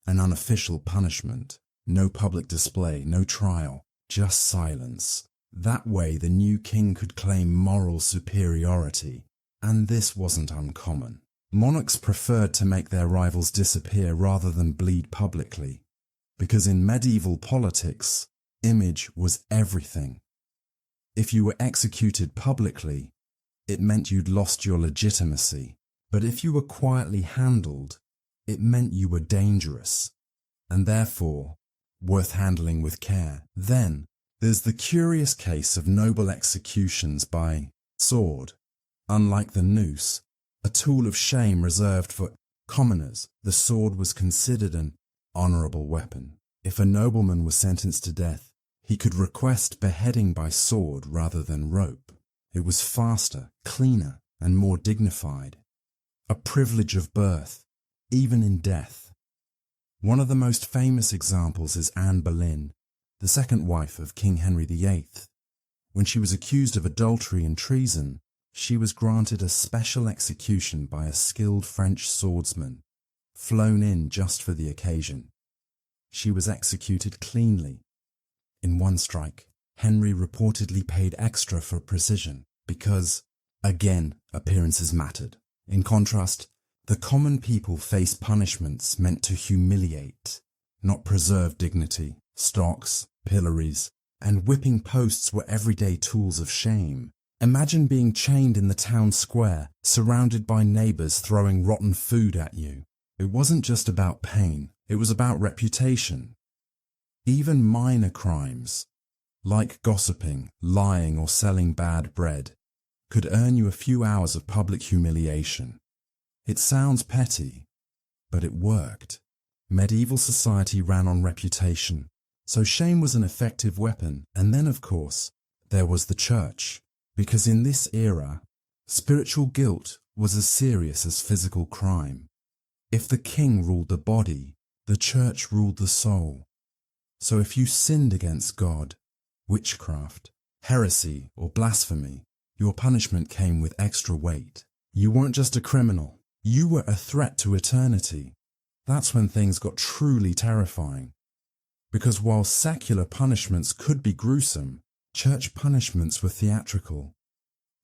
An unofficial punishment. No public display, no trial, just silence. That way the new king could claim moral superiority. And this wasn't uncommon. Monarchs preferred to make their rivals disappear rather than bleed publicly. Because in medieval politics, image was everything. If you were executed publicly, it meant you'd lost your legitimacy. But if you were quietly handled, it meant you were dangerous, and therefore worth handling with care. Then, there's the curious case of noble executions by sword. Unlike the noose, a tool of shame reserved for commoners, the sword was considered an honorable weapon. If a nobleman was sentenced to death, he could request beheading by sword rather than rope. It was faster, cleaner, and more dignified. A privilege of birth, even in death. One of the most famous examples is Anne Boleyn, the second wife of King Henry VIII. When she was accused of adultery and treason, she was granted a special execution by a skilled French swordsman, flown in just for the occasion. She was executed cleanly. In one strike, Henry reportedly paid extra for precision because, again, appearances mattered. In contrast, the common people faced punishments meant to humiliate, not preserve dignity. Stocks, pillories, and whipping posts were everyday tools of shame. Imagine being chained in the town square, surrounded by neighbors throwing rotten food at you. It wasn't just about pain, it was about reputation. Even minor crimes, like gossiping, lying, or selling bad bread, could earn you a few hours of public humiliation. It sounds petty, but it worked. Medieval society ran on reputation, so shame was an effective weapon. And then, of course, there was the church, because in this era, spiritual guilt was as serious as physical crime. If the king ruled the body, the church ruled the soul. So if you sinned against God, witchcraft, heresy, or blasphemy, your punishment came with extra weight. You weren't just a criminal, you were a threat to eternity. That's when things got truly terrifying. Because while secular punishments could be gruesome, church punishments were theatrical.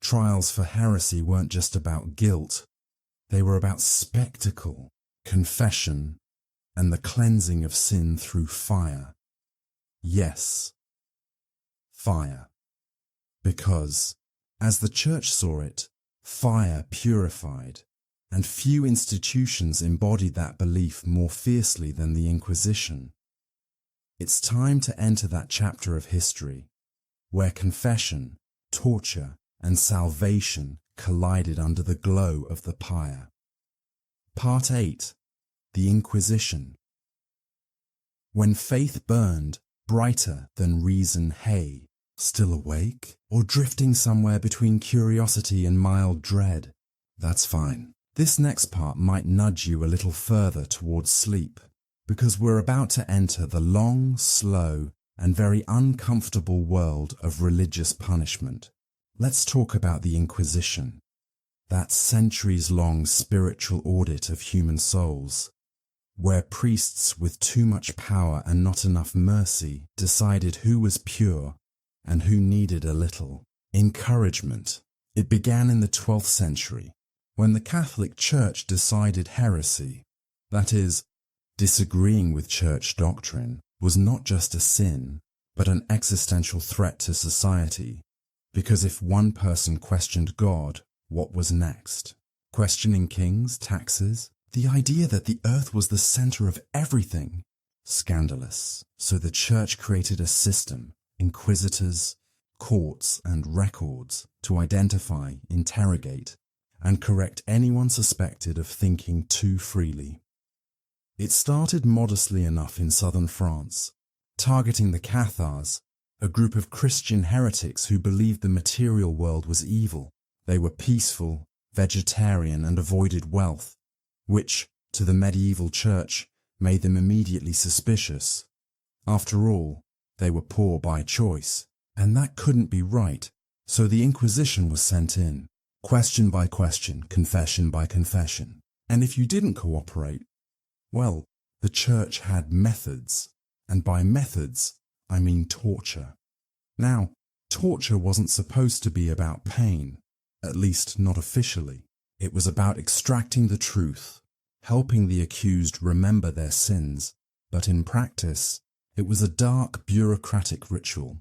Trials for heresy weren't just about guilt. They were about spectacle, confession, and the cleansing of sin through fire. Yes, fire. Because, as the church saw it, fire purified, and few institutions embodied that belief more fiercely than the Inquisition. It's time to enter that chapter of history, where confession, torture, and salvation collided under the glow of the pyre. Part 8. The Inquisition. When faith burned brighter than reason, hey, still awake? Or drifting somewhere between curiosity and mild dread? That's fine. This next part might nudge you a little further towards sleep, because we're about to enter the long, slow, and very uncomfortable world of religious punishment. Let's talk about the Inquisition, that centuries-long spiritual audit of human souls, where priests with too much power and not enough mercy decided who was pure and who needed a little encouragement. It began in the 12th century, when the Catholic Church decided heresy, that is, disagreeing with church doctrine, was not just a sin, but an existential threat to society. Because if one person questioned God, what was next? Questioning kings, taxes, the idea that the earth was the center of everything? Scandalous. So the church created a system, inquisitors, courts, and records to identify, interrogate, and correct anyone suspected of thinking too freely. It started modestly enough in southern France, targeting the Cathars, a group of Christian heretics who believed the material world was evil. They were peaceful, vegetarian, and avoided wealth, which, to the medieval church, made them immediately suspicious. After all, they were poor by choice, and that couldn't be right, so the Inquisition was sent in, question by question, confession by confession. And if you didn't cooperate, well, the church had methods, and by methods, I mean torture. Now, torture wasn't supposed to be about pain, at least not officially. It was about extracting the truth, helping the accused remember their sins, but in practice, it was a dark bureaucratic ritual.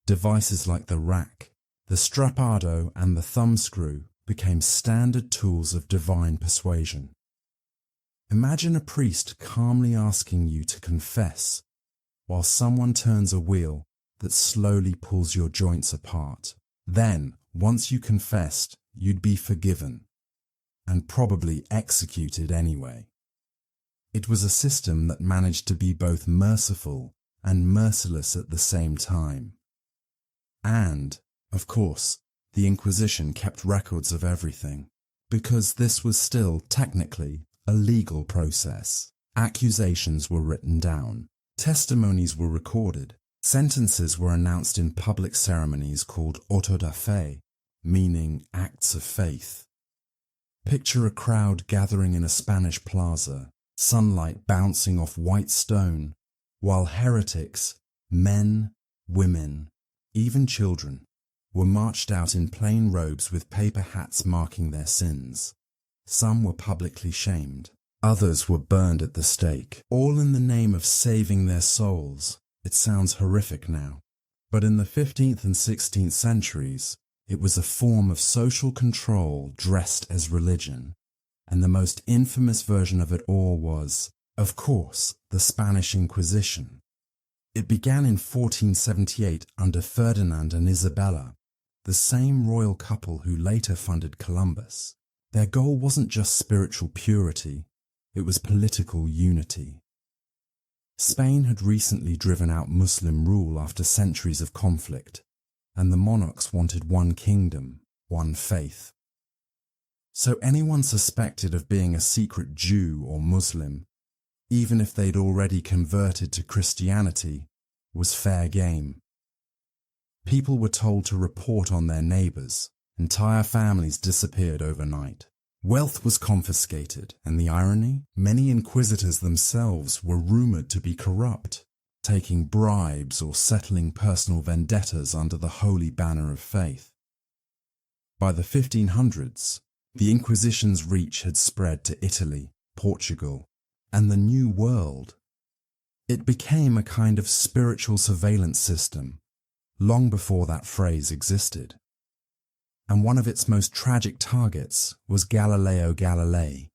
Devices like the rack, the strappado, and the thumbscrew became standard tools of divine persuasion. Imagine a priest calmly asking you to confess, while someone turns a wheel that slowly pulls your joints apart. Then, once you confessed, you'd be forgiven, and probably executed anyway. It was a system that managed to be both merciful and merciless at the same time. And, of course, the Inquisition kept records of everything, because this was still, technically, a legal process. Accusations were written down, testimonies were recorded, sentences were announced in public ceremonies called auto da fe, meaning acts of faith. Picture a crowd gathering in a Spanish plaza, sunlight bouncing off white stone, while heretics, men, women, even children, were marched out in plain robes with paper hats marking their sins. Some were publicly shamed. Others were burned at the stake, all in the name of saving their souls. It sounds horrific now, but in the 15th and 16th centuries, it was a form of social control dressed as religion, and the most infamous version of it all was, of course, the Spanish Inquisition. It began in 1478 under Ferdinand and Isabella, the same royal couple who later funded Columbus. Their goal wasn't just spiritual purity, it was political unity. Spain had recently driven out Muslim rule after centuries of conflict, and the monarchs wanted one kingdom, one faith. So anyone suspected of being a secret Jew or Muslim, even if they'd already converted to Christianity, was fair game. People were told to report on their neighbors. Entire families disappeared overnight. Wealth was confiscated, and the irony? Many inquisitors themselves were rumored to be corrupt, taking bribes or settling personal vendettas under the holy banner of faith. By the 1500s, the Inquisition's reach had spread to Italy, Portugal, and the New World. It became a kind of spiritual surveillance system, long before that phrase existed. And one of its most tragic targets was Galileo Galilei,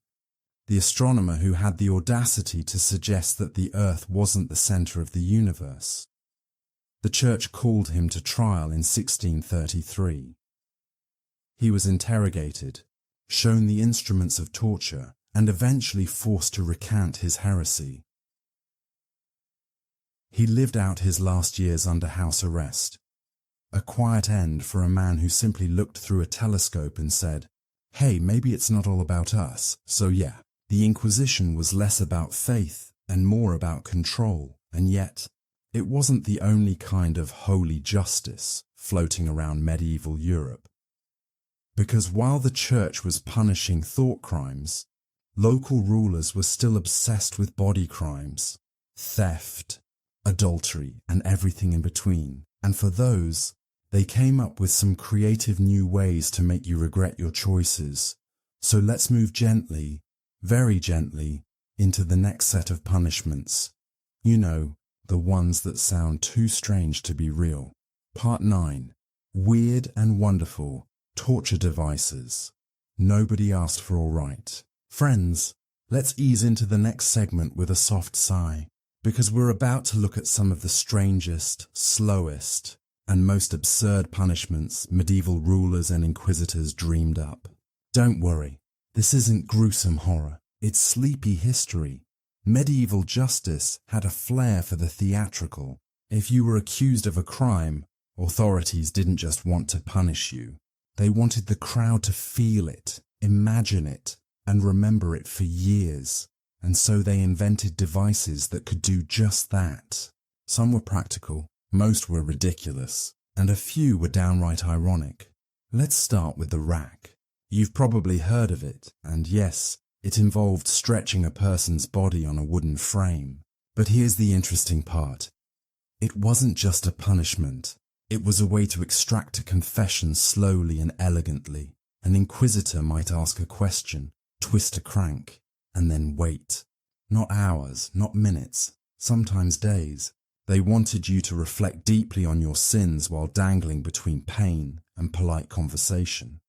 the astronomer who had the audacity to suggest that the Earth wasn't the center of the universe. The Church called him to trial in 1633. He was interrogated, shown the instruments of torture, and eventually forced to recant his heresy. He lived out his last years under house arrest, a quiet end for a man who simply looked through a telescope and said, "Hey, maybe it's not all about us." So yeah, the Inquisition was less about faith and more about control, and yet it wasn't the only kind of holy justice floating around medieval Europe. Because while the Church was punishing thought crimes, local rulers were still obsessed with body crimes, theft, adultery, and everything in between. And for those, they came up with some creative new ways to make you regret your choices. So let's move gently, very gently, into the next set of punishments. You know, the ones that sound too strange to be real. Part 9. Weird and wonderful torture devices. Nobody asked for, all right. Friends, let's ease into the next segment with a soft sigh, because we're about to look at some of the strangest, slowest, and most absurd punishments medieval rulers and inquisitors dreamed up. Don't worry, this isn't gruesome horror, it's sleepy history. Medieval justice had a flair for the theatrical. If you were accused of a crime, authorities didn't just want to punish you. They wanted the crowd to feel it, imagine it, and remember it for years. And so they invented devices that could do just that. Some were practical, most were ridiculous, and a few were downright ironic. Let's start with the rack. You've probably heard of it, and yes, it involved stretching a person's body on a wooden frame. But here's the interesting part. It wasn't just a punishment. It was a way to extract a confession slowly and elegantly. An inquisitor might ask a question, twist a crank, and then wait. Not hours, not minutes, sometimes days. They wanted you to reflect deeply on your sins while dangling between pain and polite conversation.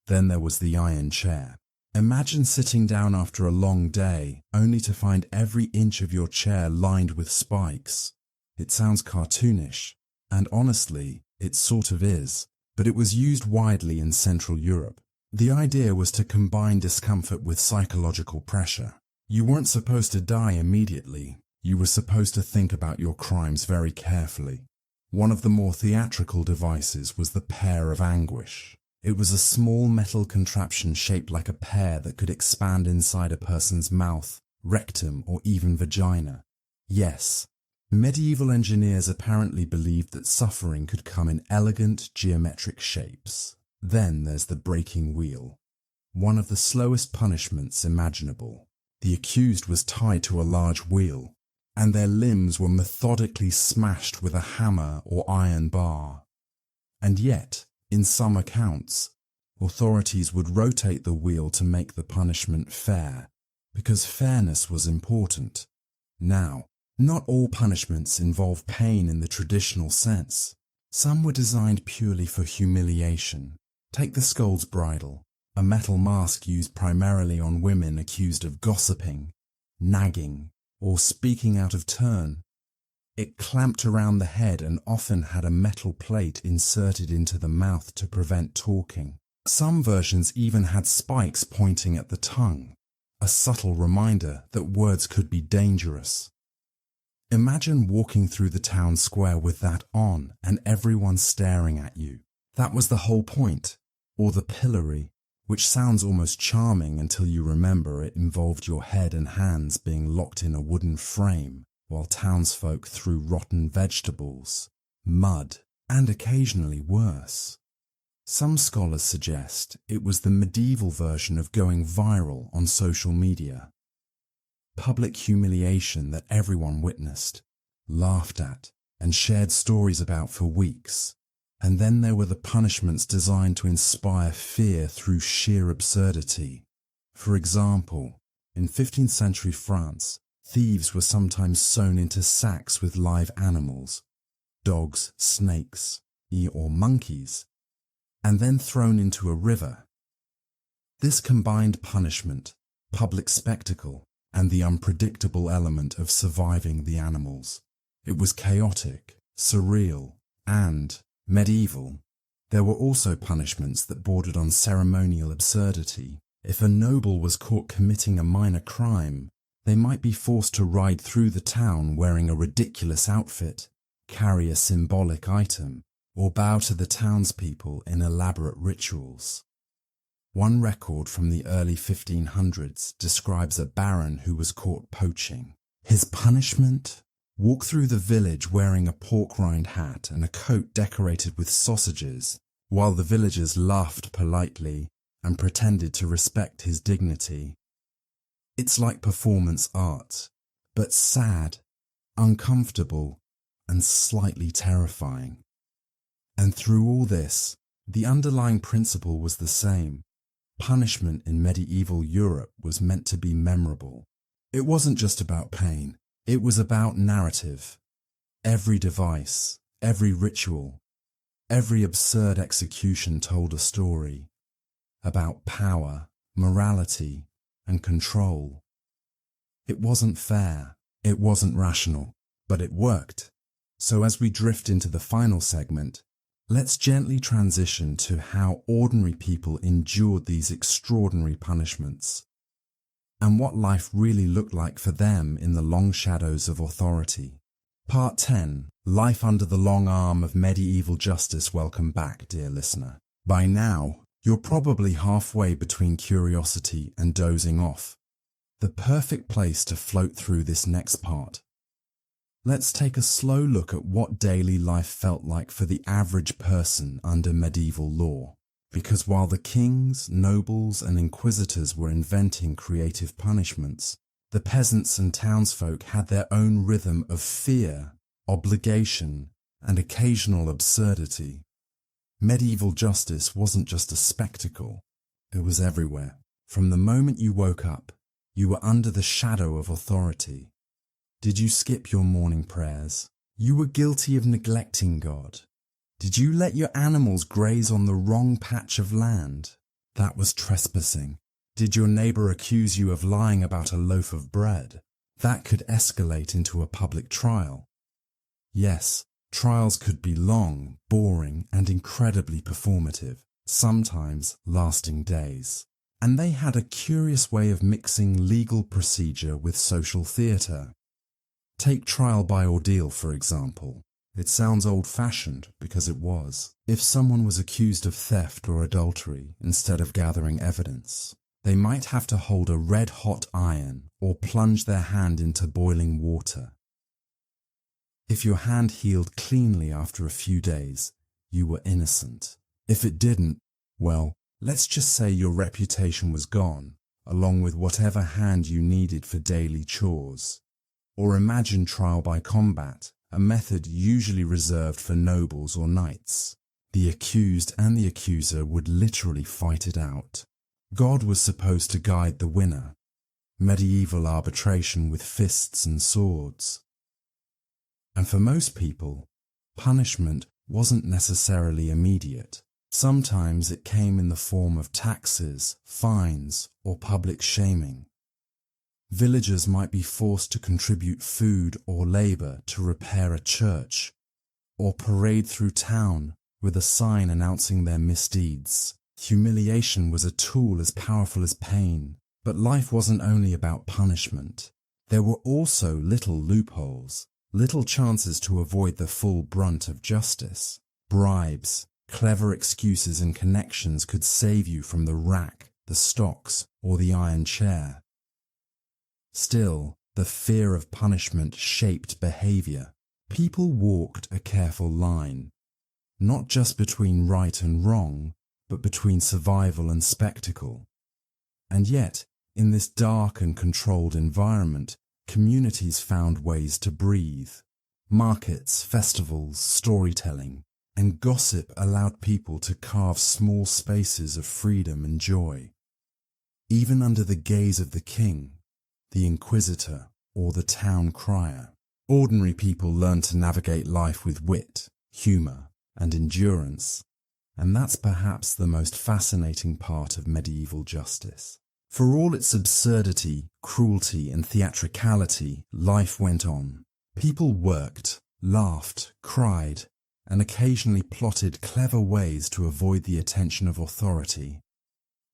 Then there was the iron chair. Imagine sitting down after a long day, only to find every inch of your chair lined with spikes. It sounds cartoonish, and honestly, it sort of is, but it was used widely in Central Europe. The idea was to combine discomfort with psychological pressure. You weren't supposed to die immediately. You were supposed to think about your crimes very carefully. One of the more theatrical devices was the pear of anguish. It was a small metal contraption shaped like a pear that could expand inside a person's mouth, rectum, or even vagina. Yes, medieval engineers apparently believed that suffering could come in elegant geometric shapes. Then there's the breaking wheel, one of the slowest punishments imaginable. The accused was tied to a large wheel, and their limbs were methodically smashed with a hammer or iron bar. And yet, in some accounts, authorities would rotate the wheel to make the punishment fair, because fairness was important. Now, not all punishments involve pain in the traditional sense. Some were designed purely for humiliation. Take the scold's bridle, a metal mask used primarily on women accused of gossiping, nagging, or speaking out of turn. It clamped around the head and often had a metal plate inserted into the mouth to prevent talking. Some versions even had spikes pointing at the tongue, a subtle reminder that words could be dangerous. Imagine walking through the town square with that on and everyone staring at you. That was the whole point. Or the pillory, which sounds almost charming until you remember it involved your head and hands being locked in a wooden frame while townsfolk threw rotten vegetables, mud, and occasionally worse. Some scholars suggest it was the medieval version of going viral on social media. Public humiliation that everyone witnessed, laughed at, and shared stories about for weeks. And then there were the punishments designed to inspire fear through sheer absurdity. For example, in 15th century France, thieves were sometimes sewn into sacks with live animals, dogs, snakes, or monkeys, and then thrown into a river. This combined punishment, public spectacle, and the unpredictable element of surviving the animals. It was chaotic, surreal, and medieval. There were also punishments that bordered on ceremonial absurdity. If a noble was caught committing a minor crime, they might be forced to ride through the town wearing a ridiculous outfit, carry a symbolic item, or bow to the townspeople in elaborate rituals. One record from the early 1500s describes a baron who was caught poaching. His punishment? Walk through the village wearing a pork rind hat and a coat decorated with sausages, while the villagers laughed politely and pretended to respect his dignity. It's like performance art, but sad, uncomfortable, and slightly terrifying. And through all this, the underlying principle was the same. Punishment in medieval Europe was meant to be memorable. It wasn't just about pain. It was about narrative. Every device, every ritual, every absurd execution told a story about power, morality, and control. It wasn't fair, it wasn't rational, but it worked. So as we drift into the final segment, let's gently transition to how ordinary people endured these extraordinary punishments, and what life really looked like for them in the long shadows of authority. Part 10, Life Under the Long Arm of Medieval Justice. Welcome back, dear listener. By now, you're probably halfway between curiosity and dozing off. The perfect place to float through this next part. Let's take a slow look at what daily life felt like for the average person under medieval law. Because while the kings, nobles, and inquisitors were inventing creative punishments, the peasants and townsfolk had their own rhythm of fear, obligation, and occasional absurdity. Medieval justice wasn't just a spectacle, it was everywhere. From the moment you woke up, you were under the shadow of authority. Did you skip your morning prayers? You were guilty of neglecting God. Did you let your animals graze on the wrong patch of land? That was trespassing. Did your neighbor accuse you of lying about a loaf of bread? That could escalate into a public trial. Yes, trials could be long, boring, and incredibly performative, sometimes lasting days. And they had a curious way of mixing legal procedure with social theatre. Take trial by ordeal, for example. It sounds old-fashioned because it was. If someone was accused of theft or adultery instead of gathering evidence, they might have to hold a red-hot iron or plunge their hand into boiling water. If your hand healed cleanly after a few days, you were innocent. If it didn't, well, let's just say your reputation was gone, along with whatever hand you needed for daily chores. Or imagine trial by combat, a method usually reserved for nobles or knights. The accused and the accuser would literally fight it out. God was supposed to guide the winner. Medieval arbitration with fists and swords. And for most people, punishment wasn't necessarily immediate. Sometimes it came in the form of taxes, fines, or public shaming. Villagers might be forced to contribute food or labor to repair a church, or parade through town with a sign announcing their misdeeds. Humiliation was a tool as powerful as pain, but life wasn't only about punishment. There were also little loopholes, little chances to avoid the full brunt of justice. Bribes, clever excuses and connections could save you from the rack, the stocks, or the iron chair. Still, the fear of punishment shaped behavior. People walked a careful line. not just between right and wrong, but between survival and spectacle. And yet, in this dark and controlled environment, communities found ways to breathe. Markets, festivals, storytelling, and gossip allowed people to carve small spaces of freedom and joy. Even under the gaze of the king, the inquisitor, or the town crier, ordinary people learned to navigate life with wit, humour, and endurance. And that's perhaps the most fascinating part of medieval justice. For all its absurdity, cruelty, and theatricality, life went on. People worked, laughed, cried, and occasionally plotted clever ways to avoid the attention of authority.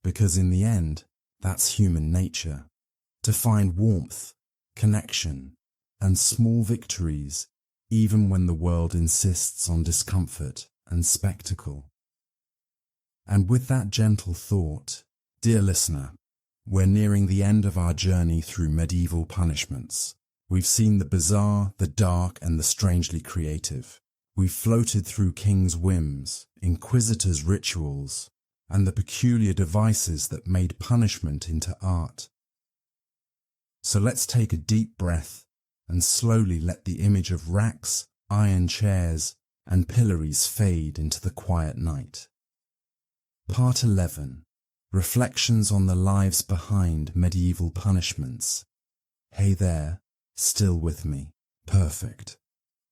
Because in the end, that's human nature. To find warmth, connection, and small victories, even when the world insists on discomfort and spectacle. And with that gentle thought, dear listener, we're nearing the end of our journey through medieval punishments. We've seen the bizarre, the dark, and the strangely creative. We've floated through kings' whims, inquisitors' rituals, and the peculiar devices that made punishment into art. So let's take a deep breath and slowly let the image of racks, iron chairs, and pillories fade into the quiet night. Part 11. Reflections on the lives behind medieval punishments. Hey there, still with me? Perfect.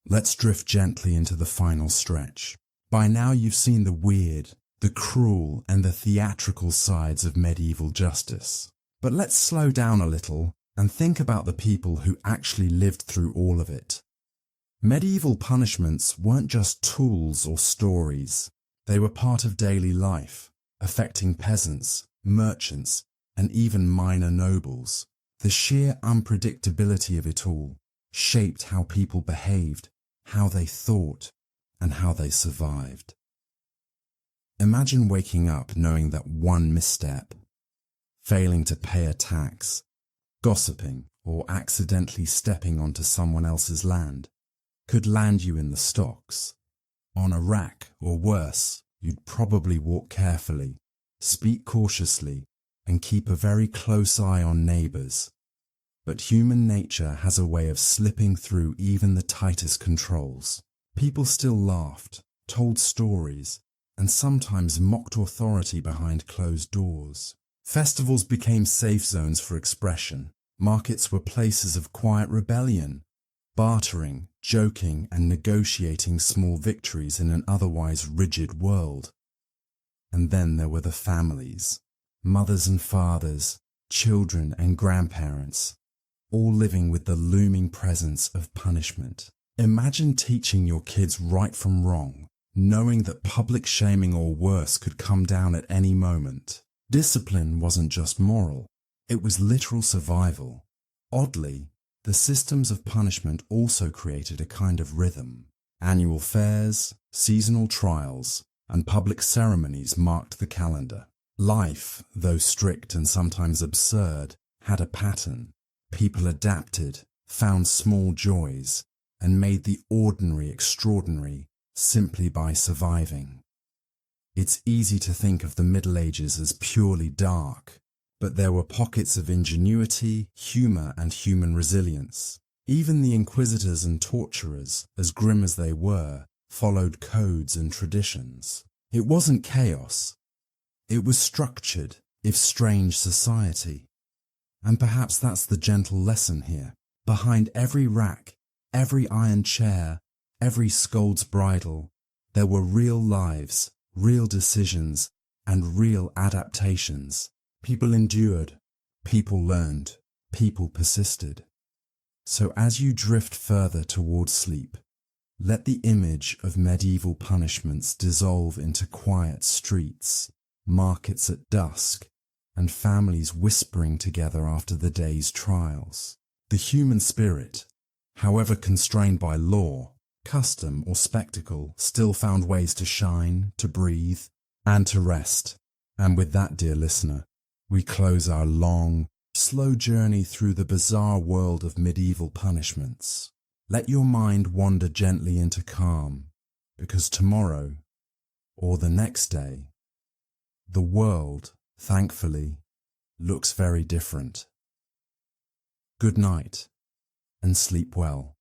Let's drift gently into the final stretch. By now you've seen the weird, the cruel, and the theatrical sides of medieval justice. But let's slow down a little and think about the people who actually lived through all of it. Medieval punishments weren't just tools or stories. They were part of daily life, affecting peasants, merchants, and even minor nobles. The sheer unpredictability of it all shaped how people behaved, how they thought, and how they survived. Imagine waking up knowing that one misstep, failing to pay a tax, gossiping, or accidentally stepping onto someone else's land, could land you in the stocks, on a rack, or worse. You'd probably walk carefully, speak cautiously, and keep a very close eye on neighbours. But human nature has a way of slipping through even the tightest controls. People still laughed, told stories, and sometimes mocked authority behind closed doors. Festivals became safe zones for expression. Markets were places of quiet rebellion, bartering, joking, and negotiating small victories in an otherwise rigid world. And then there were the families, mothers and fathers, children and grandparents, all living with the looming presence of punishment. Imagine teaching your kids right from wrong, knowing that public shaming or worse could come down at any moment. Discipline wasn't just moral, it was literal survival. Oddly, the systems of punishment also created a kind of rhythm. Annual fairs, seasonal trials, and public ceremonies marked the calendar. Life, though strict and sometimes absurd, had a pattern. People adapted, found small joys, and made the ordinary extraordinary simply by surviving. It's easy to think of the Middle Ages as purely dark, but there were pockets of ingenuity, humour, and human resilience. Even the inquisitors and torturers, as grim as they were, followed codes and traditions. It wasn't chaos. It was structured, if strange, society. And perhaps that's the gentle lesson here. Behind every rack, every iron chair, every scold's bridle, there were real lives, real decisions, and real adaptations. People endured, people learned, people persisted. So as you drift further towards sleep, let the image of medieval punishments dissolve into quiet streets, markets at dusk, and families whispering together after the day's trials. The human spirit, however constrained by law, custom, or spectacle, still found ways to shine, to breathe, and to rest. And with that, dear listener, we close our long, slow journey through the bizarre world of medieval punishments. Let your mind wander gently into calm, because tomorrow or the next day, the world, thankfully, looks very different. Good night, and sleep well.